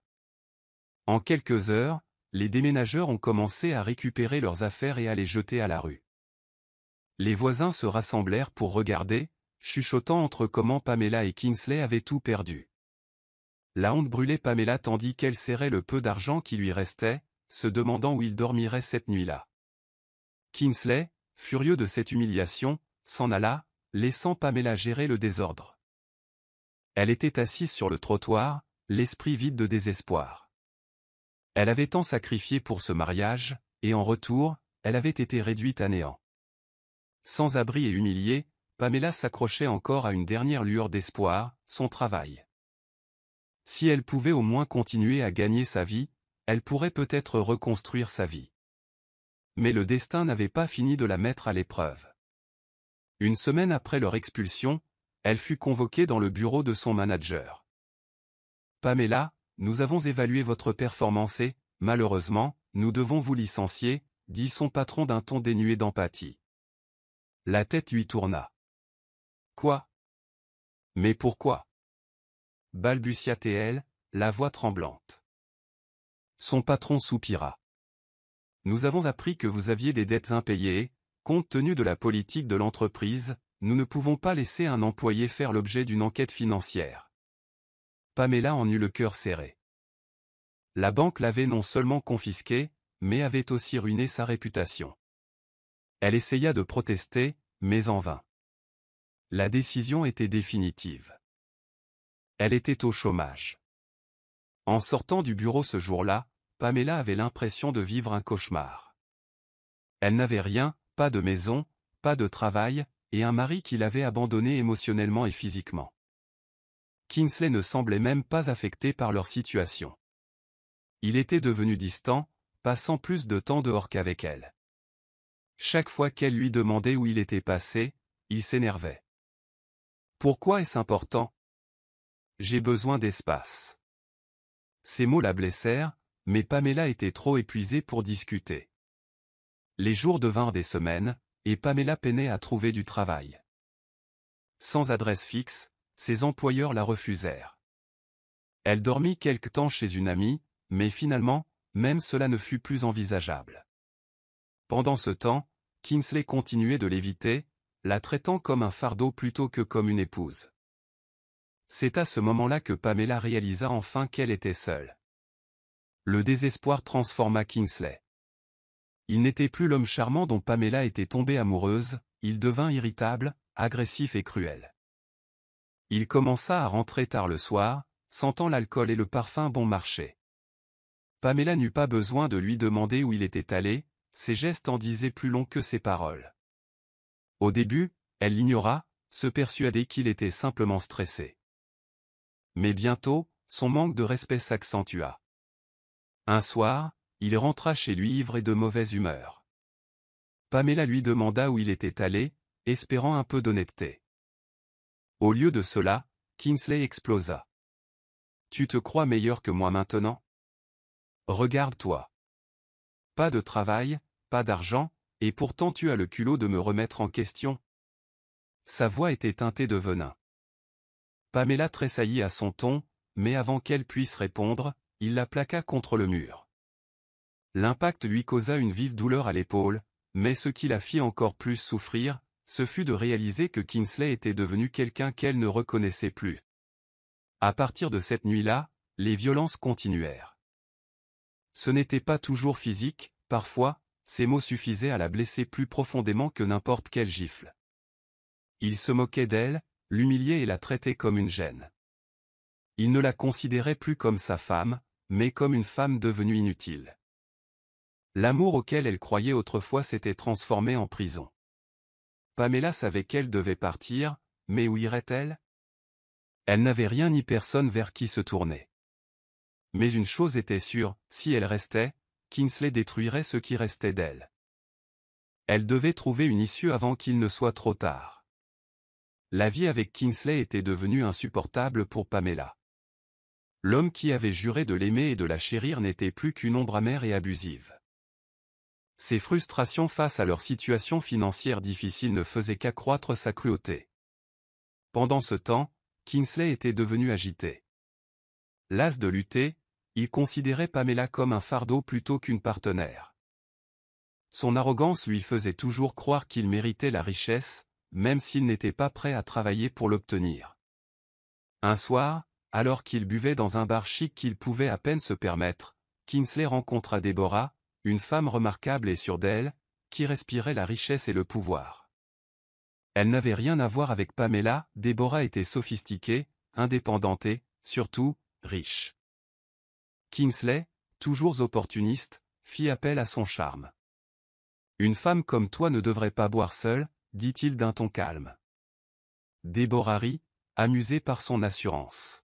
En quelques heures, les déménageurs ont commencé à récupérer leurs affaires et à les jeter à la rue. Les voisins se rassemblèrent pour regarder, chuchotant entre comment Pamela et Kingsley avaient tout perdu. La honte brûlait Pamela tandis qu'elle serrait le peu d'argent qui lui restait, se demandant où il dormirait cette nuit-là. Kingsley, furieux de cette humiliation, s'en alla, laissant Pamela gérer le désordre. Elle était assise sur le trottoir, l'esprit vide de désespoir. Elle avait tant sacrifié pour ce mariage, et en retour, elle avait été réduite à néant. Sans abri et humiliée, Pamela s'accrochait encore à une dernière lueur d'espoir, son travail. Si elle pouvait au moins continuer à gagner sa vie, elle pourrait peut-être reconstruire sa vie. Mais le destin n'avait pas fini de la mettre à l'épreuve. Une semaine après leur expulsion, elle fut convoquée dans le bureau de son manager. « Pamela, nous avons évalué votre performance et, malheureusement, nous devons vous licencier, » dit son patron d'un ton dénué d'empathie. La tête lui tourna. « Quoi? Mais pourquoi? » balbutia-t-elle, la voix tremblante. Son patron soupira. « Nous avons appris que vous aviez des dettes impayées et, compte tenu de la politique de l'entreprise, nous ne pouvons pas laisser un employé faire l'objet d'une enquête financière. » Pamela en eut le cœur serré. La banque l'avait non seulement confisqué, mais avait aussi ruiné sa réputation. Elle essaya de protester, mais en vain. La décision était définitive. Elle était au chômage. En sortant du bureau ce jour-là, Pamela avait l'impression de vivre un cauchemar. Elle n'avait rien, pas de maison, pas de travail, et un mari qui l'avait abandonnée émotionnellement et physiquement. Kingsley ne semblait même pas affecté par leur situation. Il était devenu distant, passant plus de temps dehors qu'avec elle. Chaque fois qu'elle lui demandait où il était passé, il s'énervait. « Pourquoi est-ce important? J'ai besoin d'espace. » Ces mots la blessèrent, mais Pamela était trop épuisée pour discuter. Les jours devinrent des semaines, et Pamela peinait à trouver du travail. Sans adresse fixe, ses employeurs la refusèrent. Elle dormit quelque temps chez une amie, mais finalement, même cela ne fut plus envisageable. Pendant ce temps, Kingsley continuait de l'éviter, la traitant comme un fardeau plutôt que comme une épouse. C'est à ce moment-là que Pamela réalisa enfin qu'elle était seule. Le désespoir transforma Kingsley. Il n'était plus l'homme charmant dont Pamela était tombée amoureuse, il devint irritable, agressif et cruel. Il commença à rentrer tard le soir, sentant l'alcool et le parfum bon marché. Pamela n'eut pas besoin de lui demander où il était allé, ses gestes en disaient plus long que ses paroles. Au début, elle l'ignora, se persuadait qu'il était simplement stressé. Mais bientôt, son manque de respect s'accentua. Un soir, il rentra chez lui ivre et de mauvaise humeur. Pamela lui demanda où il était allé, espérant un peu d'honnêteté. Au lieu de cela, Kingsley explosa. « Tu te crois meilleur que moi maintenant? Regarde-toi. Pas de travail, pas d'argent, et pourtant tu as le culot de me remettre en question. » Sa voix était teintée de venin. Pamela tressaillit à son ton, mais avant qu'elle puisse répondre, il la plaqua contre le mur. L'impact lui causa une vive douleur à l'épaule, mais ce qui la fit encore plus souffrir, ce fut de réaliser que Kingsley était devenu quelqu'un qu'elle ne reconnaissait plus. À partir de cette nuit-là, les violences continuèrent. Ce n'était pas toujours physique, parfois, ces mots suffisaient à la blesser plus profondément que n'importe quelle gifle. Il se moquait d'elle, l'humiliait et la traitait comme une gêne. Il ne la considérait plus comme sa femme, mais comme une femme devenue inutile. L'amour auquel elle croyait autrefois s'était transformé en prison. Pamela savait qu'elle devait partir, mais où irait-elle? Elle n'avait rien ni personne vers qui se tourner. Mais une chose était sûre, si elle restait, Kingsley détruirait ce qui restait d'elle. Elle devait trouver une issue avant qu'il ne soit trop tard. La vie avec Kingsley était devenue insupportable pour Pamela. L'homme qui avait juré de l'aimer et de la chérir n'était plus qu'une ombre amère et abusive. Ses frustrations face à leur situation financière difficile ne faisaient qu'accroître sa cruauté. Pendant ce temps, Kingsley était devenu agité. Las de lutter, il considérait Pamela comme un fardeau plutôt qu'une partenaire. Son arrogance lui faisait toujours croire qu'il méritait la richesse, même s'il n'était pas prêt à travailler pour l'obtenir. Un soir, alors qu'il buvait dans un bar chic qu'il pouvait à peine se permettre, Kingsley rencontra Deborah, une femme remarquable et sûre d'elle, qui respirait la richesse et le pouvoir. Elle n'avait rien à voir avec Pamela, Deborah était sophistiquée, indépendante et, surtout, riche. Kingsley, toujours opportuniste, fit appel à son charme. « Une femme comme toi ne devrait pas boire seule, » dit-il d'un ton calme. Deborah rit, amusée par son assurance.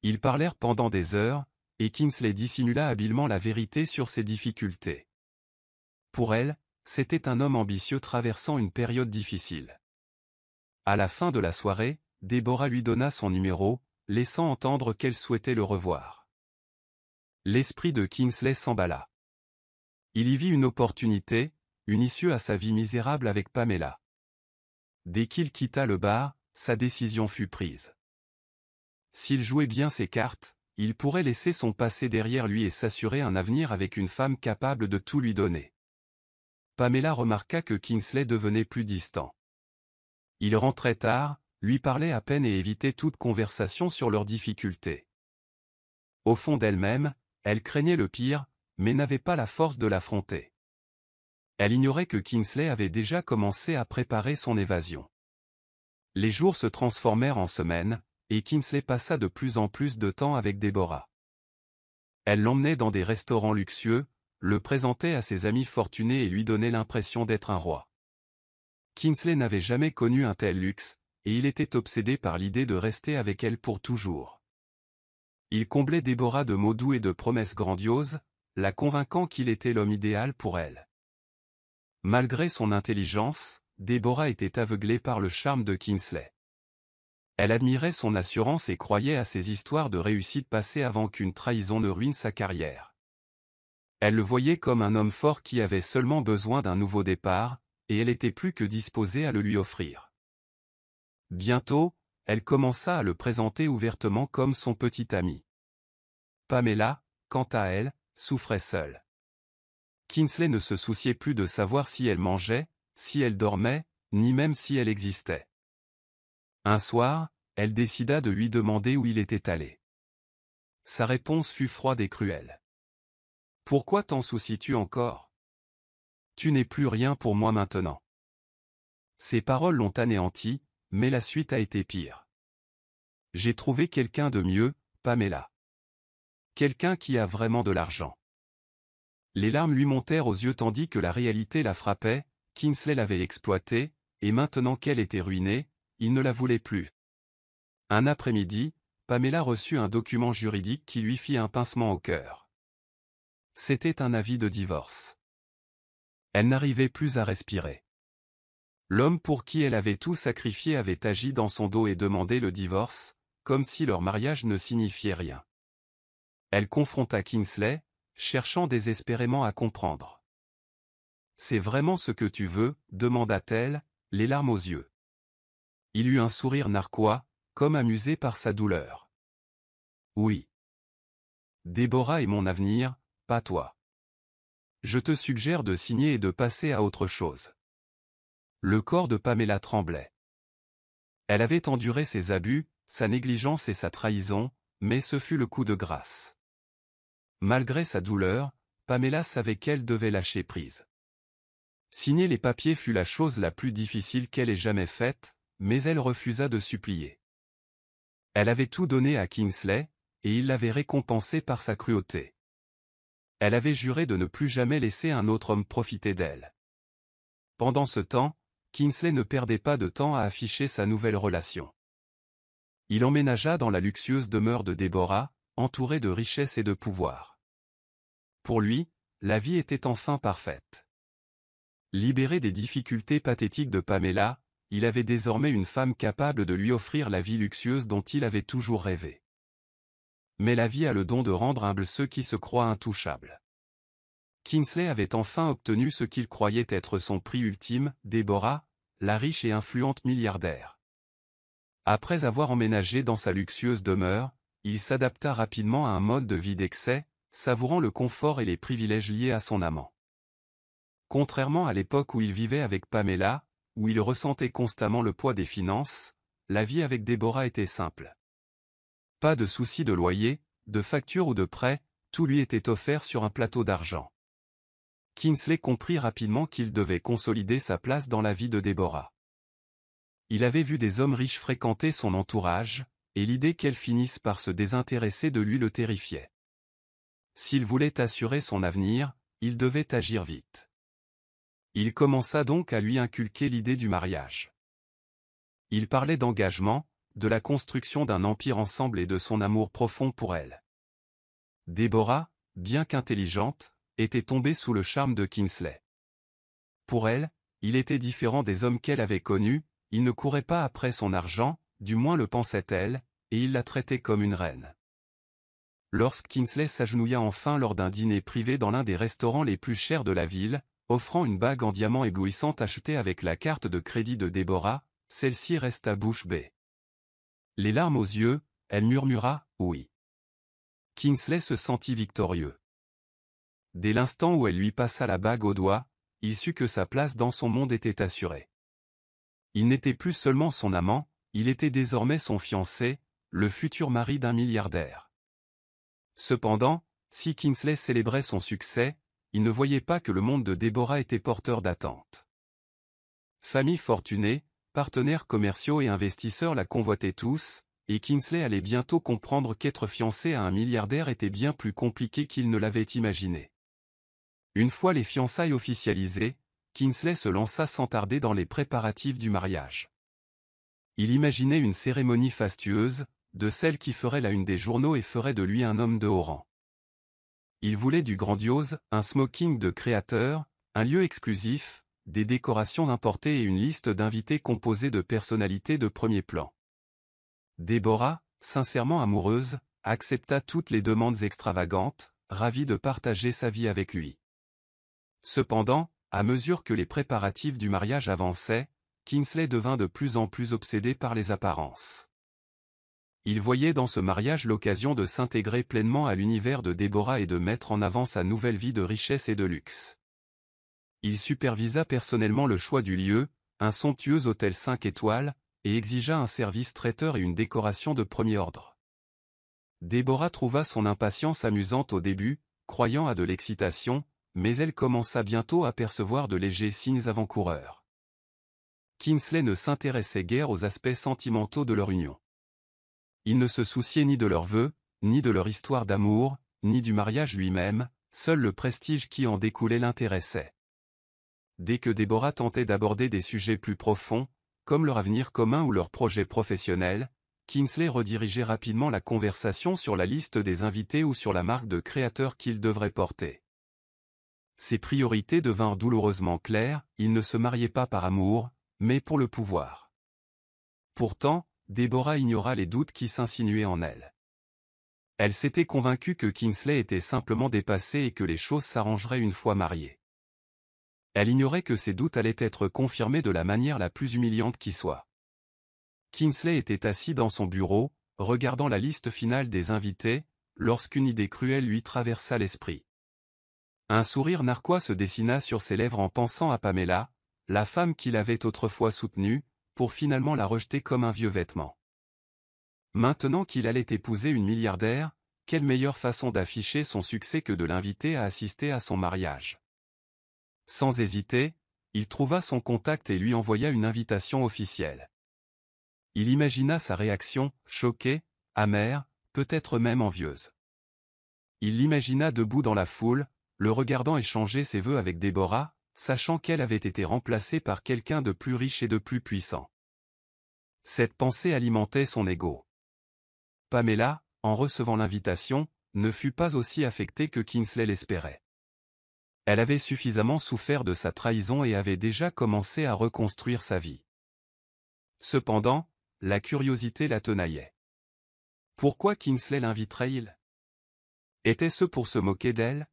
Ils parlèrent pendant des heures, et Kingsley dissimula habilement la vérité sur ses difficultés. Pour elle, c'était un homme ambitieux traversant une période difficile. À la fin de la soirée, Deborah lui donna son numéro, laissant entendre qu'elle souhaitait le revoir. L'esprit de Kingsley s'emballa. Il y vit une opportunité, une issue à sa vie misérable avec Pamela. Dès qu'il quitta le bar, sa décision fut prise. S'il jouait bien ses cartes, il pourrait laisser son passé derrière lui et s'assurer un avenir avec une femme capable de tout lui donner. Pamela remarqua que Kingsley devenait plus distant. Il rentrait tard, lui parlait à peine et évitait toute conversation sur leurs difficultés. Au fond d'elle-même, elle craignait le pire, mais n'avait pas la force de l'affronter. Elle ignorait que Kingsley avait déjà commencé à préparer son évasion. Les jours se transformèrent en semaines, et Kingsley passa de plus en plus de temps avec Deborah. Elle l'emmenait dans des restaurants luxueux, le présentait à ses amis fortunés et lui donnait l'impression d'être un roi. Kingsley n'avait jamais connu un tel luxe, et il était obsédé par l'idée de rester avec elle pour toujours. Il comblait Deborah de mots doux et de promesses grandioses, la convainquant qu'il était l'homme idéal pour elle. Malgré son intelligence, Deborah était aveuglée par le charme de Kingsley. Elle admirait son assurance et croyait à ses histoires de réussite passée avant qu'une trahison ne ruine sa carrière. Elle le voyait comme un homme fort qui avait seulement besoin d'un nouveau départ, et elle était plus que disposée à le lui offrir. Bientôt, elle commença à le présenter ouvertement comme son petit ami. Pamela, quant à elle, souffrait seule. Kingsley ne se souciait plus de savoir si elle mangeait, si elle dormait, ni même si elle existait. Un soir, elle décida de lui demander où il était allé. Sa réponse fut froide et cruelle. « Pourquoi t'en soucies-tu encore ? Tu n'es plus rien pour moi maintenant. » Ces paroles l'ont anéanti, mais la suite a été pire. « J'ai trouvé quelqu'un de mieux, Pamela. Quelqu'un qui a vraiment de l'argent. » Les larmes lui montèrent aux yeux tandis que la réalité la frappait. Kingsley l'avait exploitée, et maintenant qu'elle était ruinée, il ne la voulait plus. Un après-midi, Pamela reçut un document juridique qui lui fit un pincement au cœur. C'était un avis de divorce. Elle n'arrivait plus à respirer. L'homme pour qui elle avait tout sacrifié avait agi dans son dos et demandé le divorce, comme si leur mariage ne signifiait rien. Elle confronta Kingsley, cherchant désespérément à comprendre. « C'est vraiment ce que tu veux ? » demanda-t-elle, les larmes aux yeux. Il eut un sourire narquois, comme amusé par sa douleur. « Oui. Déborah est mon avenir, pas toi. Je te suggère de signer et de passer à autre chose. » Le corps de Pamela tremblait. Elle avait enduré ses abus, sa négligence et sa trahison, mais ce fut le coup de grâce. Malgré sa douleur, Pamela savait qu'elle devait lâcher prise. Signer les papiers fut la chose la plus difficile qu'elle ait jamais faite, mais elle refusa de supplier. Elle avait tout donné à Kingsley, et il l'avait récompensé par sa cruauté. Elle avait juré de ne plus jamais laisser un autre homme profiter d'elle. Pendant ce temps, Kingsley ne perdait pas de temps à afficher sa nouvelle relation. Il emménagea dans la luxueuse demeure de Déborah, entouré de richesses et de pouvoir. Pour lui, la vie était enfin parfaite. Libéré des difficultés pathétiques de Pamela, il avait désormais une femme capable de lui offrir la vie luxueuse dont il avait toujours rêvé. Mais la vie a le don de rendre humbles ceux qui se croient intouchables. Kingsley avait enfin obtenu ce qu'il croyait être son prix ultime, Déborah, la riche et influente milliardaire. Après avoir emménagé dans sa luxueuse demeure, il s'adapta rapidement à un mode de vie d'excès, savourant le confort et les privilèges liés à son amant. Contrairement à l'époque où il vivait avec Pamela, où il ressentait constamment le poids des finances, la vie avec Déborah était simple. Pas de soucis de loyer, de facture ou de prêt, tout lui était offert sur un plateau d'argent. Kingsley comprit rapidement qu'il devait consolider sa place dans la vie de Déborah. Il avait vu des hommes riches fréquenter son entourage, et l'idée qu'elle finisse par se désintéresser de lui le terrifiait. S'il voulait assurer son avenir, il devait agir vite. Il commença donc à lui inculquer l'idée du mariage. Il parlait d'engagement, de la construction d'un empire ensemble et de son amour profond pour elle. Déborah, bien qu'intelligente, était tombée sous le charme de Kingsley. Pour elle, il était différent des hommes qu'elle avait connus, il ne courait pas après son argent, du moins le pensait-elle, et il la traitait comme une reine. Lorsque Kingsley s'agenouilla enfin lors d'un dîner privé dans l'un des restaurants les plus chers de la ville, offrant une bague en diamant éblouissante achetée avec la carte de crédit de Déborah, celle-ci resta bouche bée. Les larmes aux yeux, elle murmura « oui ». Kingsley se sentit victorieux. Dès l'instant où elle lui passa la bague au doigt, il sut que sa place dans son monde était assurée. Il n'était plus seulement son amant, il était désormais son fiancé, le futur mari d'un milliardaire. Cependant, si Kingsley célébrait son succès, il ne voyait pas que le monde de Déborah était porteur d'attentes. Famille fortunée, partenaires commerciaux et investisseurs la convoitaient tous, et Kingsley allait bientôt comprendre qu'être fiancé à un milliardaire était bien plus compliqué qu'il ne l'avait imaginé. Une fois les fiançailles officialisées, Kingsley se lança sans tarder dans les préparatifs du mariage. Il imaginait une cérémonie fastueuse, de celle qui ferait la une des journaux et ferait de lui un homme de haut rang. Il voulait du grandiose, un smoking de créateur, un lieu exclusif, des décorations importées et une liste d'invités composée de personnalités de premier plan. Déborah, sincèrement amoureuse, accepta toutes les demandes extravagantes, ravi de partager sa vie avec lui. Cependant, à mesure que les préparatifs du mariage avançaient, Kingsley devint de plus en plus obsédé par les apparences. Il voyait dans ce mariage l'occasion de s'intégrer pleinement à l'univers de Deborah et de mettre en avant sa nouvelle vie de richesse et de luxe. Il supervisa personnellement le choix du lieu, un somptueux hôtel 5 étoiles, et exigea un service traiteur et une décoration de premier ordre. Deborah trouva son impatience amusante au début, croyant à de l'excitation, mais elle commença bientôt à percevoir de légers signes avant-coureurs. Kingsley ne s'intéressait guère aux aspects sentimentaux de leur union. Il ne se souciait ni de leurs vœux, ni de leur histoire d'amour, ni du mariage lui-même, seul le prestige qui en découlait l'intéressait. Dès que Deborah tentait d'aborder des sujets plus profonds, comme leur avenir commun ou leurs projets professionnels, Kingsley redirigeait rapidement la conversation sur la liste des invités ou sur la marque de créateur qu'il devrait porter. Ses priorités devinrent douloureusement claires, il ne se mariait pas par amour, mais pour le pouvoir. Pourtant, Deborah ignora les doutes qui s'insinuaient en elle. Elle s'était convaincue que Kingsley était simplement dépassé et que les choses s'arrangeraient une fois mariés. Elle ignorait que ces doutes allaient être confirmés de la manière la plus humiliante qui soit. Kingsley était assis dans son bureau, regardant la liste finale des invités, lorsqu'une idée cruelle lui traversa l'esprit. Un sourire narquois se dessina sur ses lèvres en pensant à Pamela, la femme qu'il avait autrefois soutenue, pour finalement la rejeter comme un vieux vêtement. Maintenant qu'il allait épouser une milliardaire, quelle meilleure façon d'afficher son succès que de l'inviter à assister à son mariage. Sans hésiter, il trouva son contact et lui envoya une invitation officielle. Il imagina sa réaction, choquée, amère, peut-être même envieuse. Il l'imagina debout dans la foule, le regardant échanger ses vœux avec Deborah, sachant qu'elle avait été remplacée par quelqu'un de plus riche et de plus puissant. Cette pensée alimentait son ego. Pamela, en recevant l'invitation, ne fut pas aussi affectée que Kingsley l'espérait. Elle avait suffisamment souffert de sa trahison et avait déjà commencé à reconstruire sa vie. Cependant, la curiosité la tenaillait. Pourquoi Kingsley l'inviterait-il? Était-ce pour se moquer d'elle?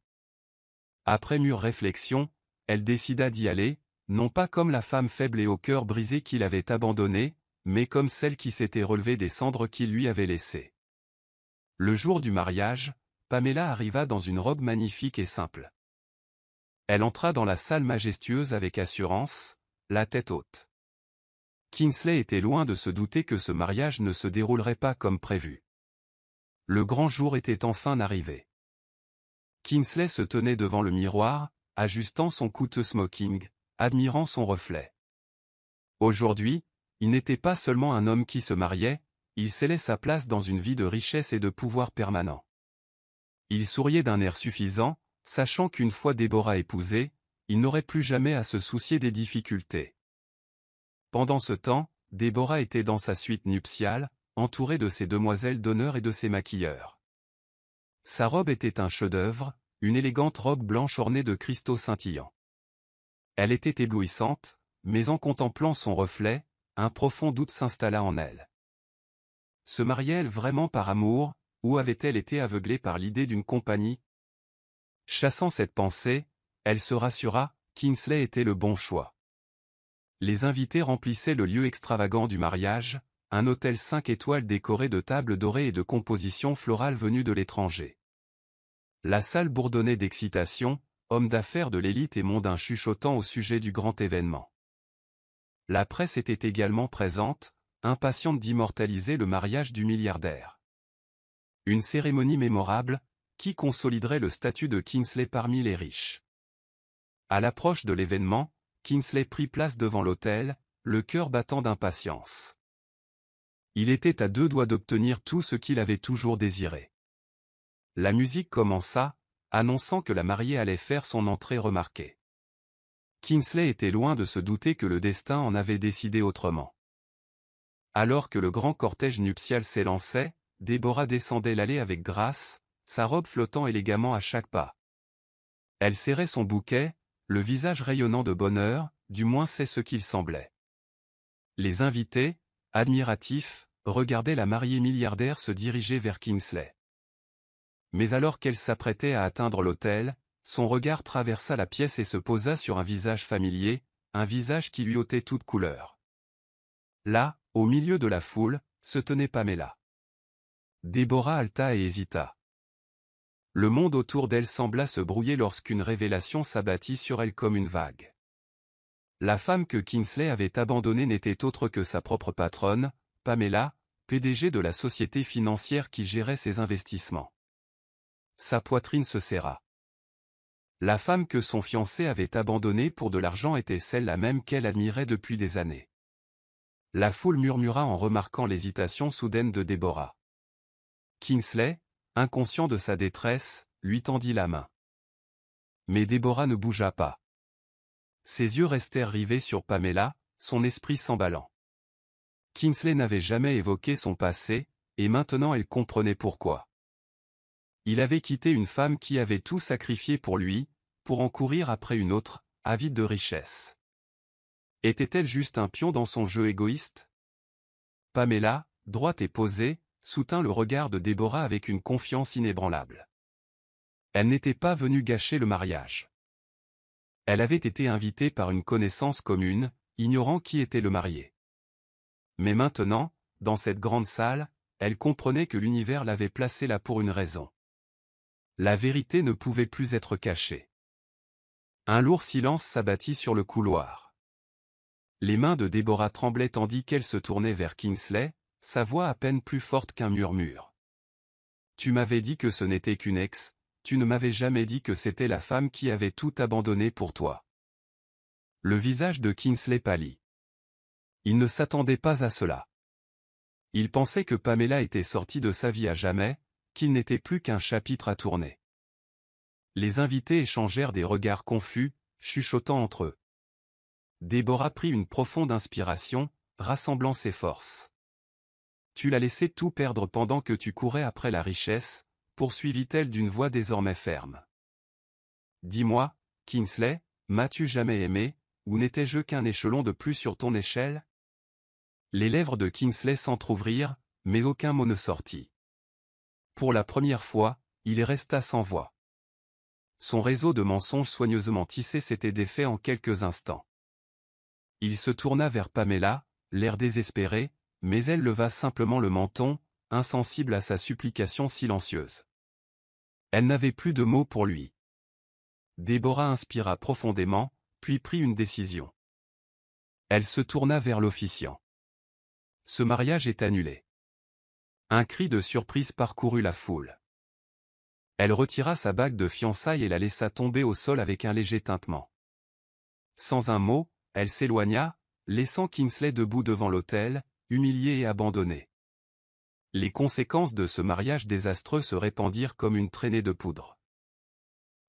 Après mûre réflexion, elle décida d'y aller, non pas comme la femme faible et au cœur brisé qu'il avait abandonnée, mais comme celle qui s'était relevée des cendres qu'il lui avait laissées. Le jour du mariage, Pamela arriva dans une robe magnifique et simple. Elle entra dans la salle majestueuse avec assurance, la tête haute. Kingsley était loin de se douter que ce mariage ne se déroulerait pas comme prévu. Le grand jour était enfin arrivé. Kingsley se tenait devant le miroir, ajustant son coûteux smoking, admirant son reflet. Aujourd'hui, il n'était pas seulement un homme qui se mariait, il scellait sa place dans une vie de richesse et de pouvoir permanent. Il souriait d'un air suffisant, sachant qu'une fois Deborah épousée, il n'aurait plus jamais à se soucier des difficultés. Pendant ce temps, Deborah était dans sa suite nuptiale, entourée de ses demoiselles d'honneur et de ses maquilleurs. Sa robe était un chef-d'œuvre, une élégante robe blanche ornée de cristaux scintillants. Elle était éblouissante, mais en contemplant son reflet, un profond doute s'installa en elle. Se mariait-elle vraiment par amour, ou avait-elle été aveuglée par l'idée d'une compagnie? Chassant cette pensée, elle se rassura, Kingsley était le bon choix. Les invités remplissaient le lieu extravagant du mariage, un hôtel 5 étoiles décoré de tables dorées et de compositions florales venues de l'étranger. La salle bourdonnait d'excitation, hommes d'affaires de l'élite et mondains chuchotant au sujet du grand événement. La presse était également présente, impatiente d'immortaliser le mariage du milliardaire. Une cérémonie mémorable, qui consoliderait le statut de Kingsley parmi les riches. À l'approche de l'événement, Kingsley prit place devant l'autel, le cœur battant d'impatience. Il était à deux doigts d'obtenir tout ce qu'il avait toujours désiré. La musique commença, annonçant que la mariée allait faire son entrée remarquée. Kingsley était loin de se douter que le destin en avait décidé autrement. Alors que le grand cortège nuptial s'élançait, Deborah descendait l'allée avec grâce, sa robe flottant élégamment à chaque pas. Elle serrait son bouquet, le visage rayonnant de bonheur, du moins c'est ce qu'il semblait. Les invités, admiratifs, regardaient la mariée milliardaire se diriger vers Kingsley. Mais alors qu'elle s'apprêtait à atteindre l'autel, son regard traversa la pièce et se posa sur un visage familier, un visage qui lui ôtait toute couleur. Là, au milieu de la foule, se tenait Pamela. Déborah haleta et hésita. Le monde autour d'elle sembla se brouiller lorsqu'une révélation s'abattit sur elle comme une vague. La femme que Kingsley avait abandonnée n'était autre que sa propre patronne, Pamela, PDG de la société financière qui gérait ses investissements. Sa poitrine se serra. La femme que son fiancé avait abandonnée pour de l'argent était celle-là même qu'elle admirait depuis des années. La foule murmura en remarquant l'hésitation soudaine de Déborah. Kingsley, inconscient de sa détresse, lui tendit la main. Mais Déborah ne bougea pas. Ses yeux restèrent rivés sur Pamela, son esprit s'emballant. Kingsley n'avait jamais évoqué son passé, et maintenant elle comprenait pourquoi. Il avait quitté une femme qui avait tout sacrifié pour lui, pour en courir après une autre, avide de richesse. Était-elle juste un pion dans son jeu égoïste? Pamela, droite et posée, soutint le regard de Déborah avec une confiance inébranlable. Elle n'était pas venue gâcher le mariage. Elle avait été invitée par une connaissance commune, ignorant qui était le marié. Mais maintenant, dans cette grande salle, elle comprenait que l'univers l'avait placée là pour une raison. La vérité ne pouvait plus être cachée. Un lourd silence s'abattit sur le couloir. Les mains de Déborah tremblaient tandis qu'elle se tournait vers Kingsley, sa voix à peine plus forte qu'un murmure. « Tu m'avais dit que ce n'était qu'une ex, tu ne m'avais jamais dit que c'était la femme qui avait tout abandonné pour toi. » Le visage de Kingsley pâlit. Il ne s'attendait pas à cela. Il pensait que Pamela était sortie de sa vie à jamais, qu'il n'était plus qu'un chapitre à tourner. Les invités échangèrent des regards confus, chuchotant entre eux. Déborah prit une profonde inspiration, rassemblant ses forces. « Tu l'as laissé tout perdre pendant que tu courais après la richesse, » poursuivit-elle d'une voix désormais ferme. « Dis-moi, Kingsley, m'as-tu jamais aimé, ou n'étais-je qu'un échelon de plus sur ton échelle ?» Les lèvres de Kingsley s'entr'ouvrirent, mais aucun mot ne sortit. Pour la première fois, il resta sans voix. Son réseau de mensonges soigneusement tissés s'était défait en quelques instants. Il se tourna vers Pamela, l'air désespéré, mais elle leva simplement le menton, insensible à sa supplication silencieuse. Elle n'avait plus de mots pour lui. Déborah inspira profondément, puis prit une décision. Elle se tourna vers l'officiant. « Ce mariage est annulé. » Un cri de surprise parcourut la foule. Elle retira sa bague de fiançailles et la laissa tomber au sol avec un léger tintement. Sans un mot, elle s'éloigna, laissant Kingsley debout devant l'autel, humilié et abandonné. Les conséquences de ce mariage désastreux se répandirent comme une traînée de poudre.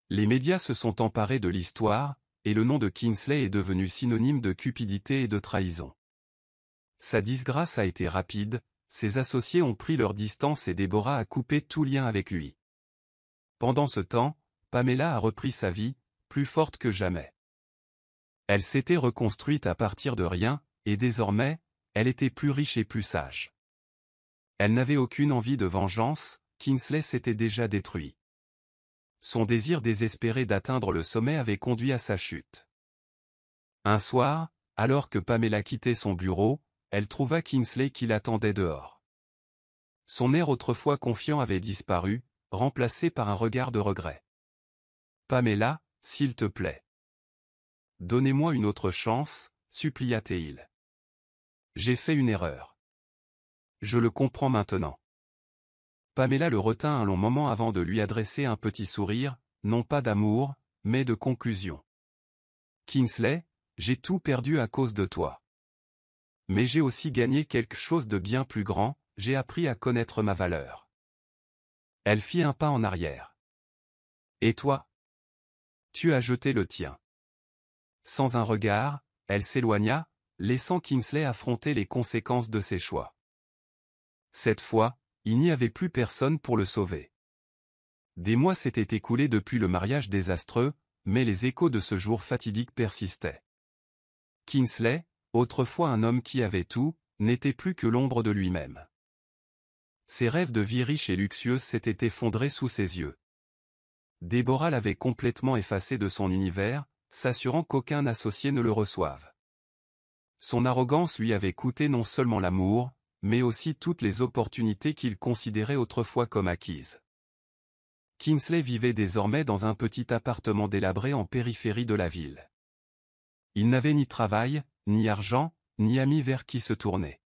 Les médias se sont emparés de l'histoire, et le nom de Kingsley est devenu synonyme de cupidité et de trahison. Sa disgrâce a été rapide, ses associés ont pris leur distance et Déborah a coupé tout lien avec lui. Pendant ce temps, Pamela a repris sa vie, plus forte que jamais. Elle s'était reconstruite à partir de rien, et désormais, elle était plus riche et plus sage. Elle n'avait aucune envie de vengeance, Kingsley s'était déjà détruit. Son désir désespéré d'atteindre le sommet avait conduit à sa chute. Un soir, alors que Pamela quittait son bureau, elle trouva Kingsley qui l'attendait dehors. Son air autrefois confiant avait disparu, remplacé par un regard de regret. « Pamela, s'il te plaît. Donnez-moi une autre chance, supplia-t-il. J'ai fait une erreur. Je le comprends maintenant. » Pamela le retint un long moment avant de lui adresser un petit sourire, non pas d'amour, mais de conclusion. « Kingsley, j'ai tout perdu à cause de toi. Mais j'ai aussi gagné quelque chose de bien plus grand, j'ai appris à connaître ma valeur. » Elle fit un pas en arrière. « Et toi? Tu as jeté le tien. » Sans un regard, elle s'éloigna, laissant Kingsley affronter les conséquences de ses choix. Cette fois, il n'y avait plus personne pour le sauver. Des mois s'étaient écoulés depuis le mariage désastreux, mais les échos de ce jour fatidique persistaient. Kingsley, autrefois un homme qui avait tout, n'était plus que l'ombre de lui-même. Ses rêves de vie riche et luxueuse s'étaient effondrés sous ses yeux. Déborah l'avait complètement effacé de son univers, s'assurant qu'aucun associé ne le reçoive. Son arrogance lui avait coûté non seulement l'amour, mais aussi toutes les opportunités qu'il considérait autrefois comme acquises. Kingsley vivait désormais dans un petit appartement délabré en périphérie de la ville. Il n'avait ni travail, ni argent, ni amis vers qui se tourner.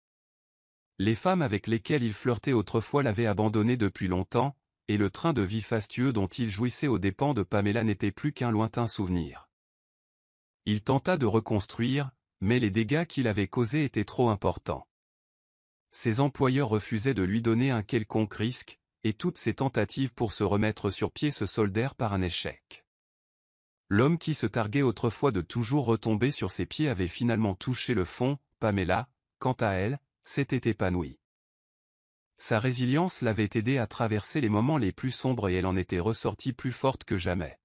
Les femmes avec lesquelles il flirtait autrefois l'avaient abandonné depuis longtemps, et le train de vie fastueux dont il jouissait aux dépens de Pamela n'était plus qu'un lointain souvenir. Il tenta de reconstruire, mais les dégâts qu'il avait causés étaient trop importants. Ses employeurs refusaient de lui donner un quelconque risque, et toutes ses tentatives pour se remettre sur pied se soldèrent par un échec. L'homme qui se targuait autrefois de toujours retomber sur ses pieds avait finalement touché le fond. Pamela, quant à elle, s'était épanouie. Sa résilience l'avait aidée à traverser les moments les plus sombres et elle en était ressortie plus forte que jamais.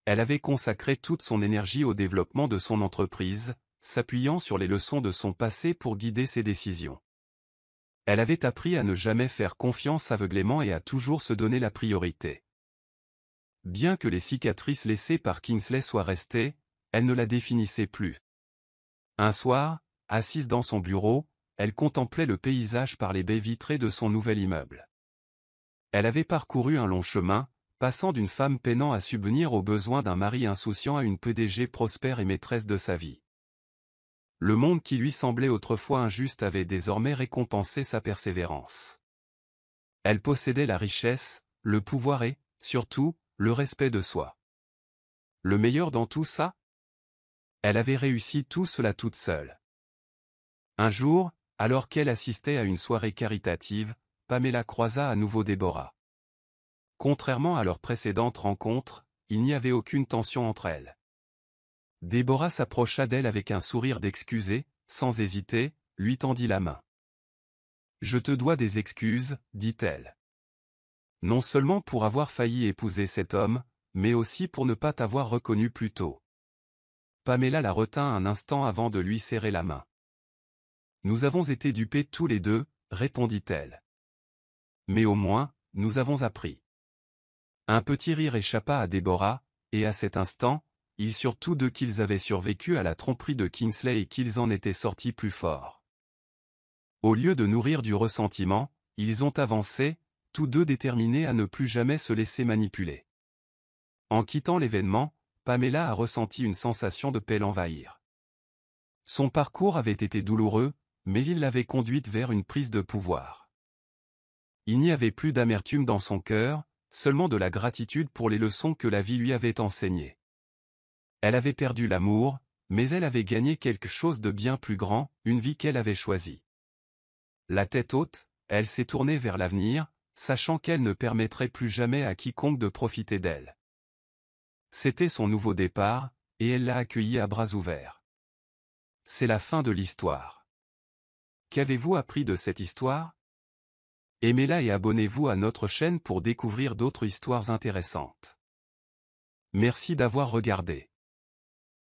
Elle avait consacré toute son énergie au développement de son entreprise, s'appuyant sur les leçons de son passé pour guider ses décisions. Elle avait appris à ne jamais faire confiance aveuglément et à toujours se donner la priorité. Bien que les cicatrices laissées par Kingsley soient restées, elle ne la définissait plus. Un soir, assise dans son bureau, elle contemplait le paysage par les baies vitrées de son nouvel immeuble. Elle avait parcouru un long chemin, passant d'une femme peinant à subvenir aux besoins d'un mari insouciant à une PDG prospère et maîtresse de sa vie. Le monde qui lui semblait autrefois injuste avait désormais récompensé sa persévérance. Elle possédait la richesse, le pouvoir et, surtout, le respect de soi. Le meilleur dans tout ça? Elle avait réussi tout cela toute seule. Un jour, alors qu'elle assistait à une soirée caritative, Pamela croisa à nouveau Déborah. Contrairement à leur précédente rencontre, il n'y avait aucune tension entre elles. Déborah s'approcha d'elle avec un sourire d'excuse et, sans hésiter, lui tendit la main. « Je te dois des excuses, dit-elle. Non seulement pour avoir failli épouser cet homme, mais aussi pour ne pas t'avoir reconnu plus tôt. » Pamela la retint un instant avant de lui serrer la main. « Nous avons été dupés tous les deux, répondit-elle. Mais au moins, nous avons appris. » Un petit rire échappa à Déborah, et à cet instant, ils surent tous deux qu'ils avaient survécu à la tromperie de Kingsley et qu'ils en étaient sortis plus forts. Au lieu de nourrir du ressentiment, ils ont avancé, tous deux déterminés à ne plus jamais se laisser manipuler. En quittant l'événement, Pamela a ressenti une sensation de paix l'envahir. Son parcours avait été douloureux, mais il l'avait conduite vers une prise de pouvoir. Il n'y avait plus d'amertume dans son cœur, seulement de la gratitude pour les leçons que la vie lui avait enseignées. Elle avait perdu l'amour, mais elle avait gagné quelque chose de bien plus grand, une vie qu'elle avait choisie. La tête haute, elle s'est tournée vers l'avenir, sachant qu'elle ne permettrait plus jamais à quiconque de profiter d'elle. C'était son nouveau départ, et elle l'a accueilli à bras ouverts. C'est la fin de l'histoire. Qu'avez-vous appris de cette histoire? Aimez-la et abonnez-vous à notre chaîne pour découvrir d'autres histoires intéressantes. Merci d'avoir regardé.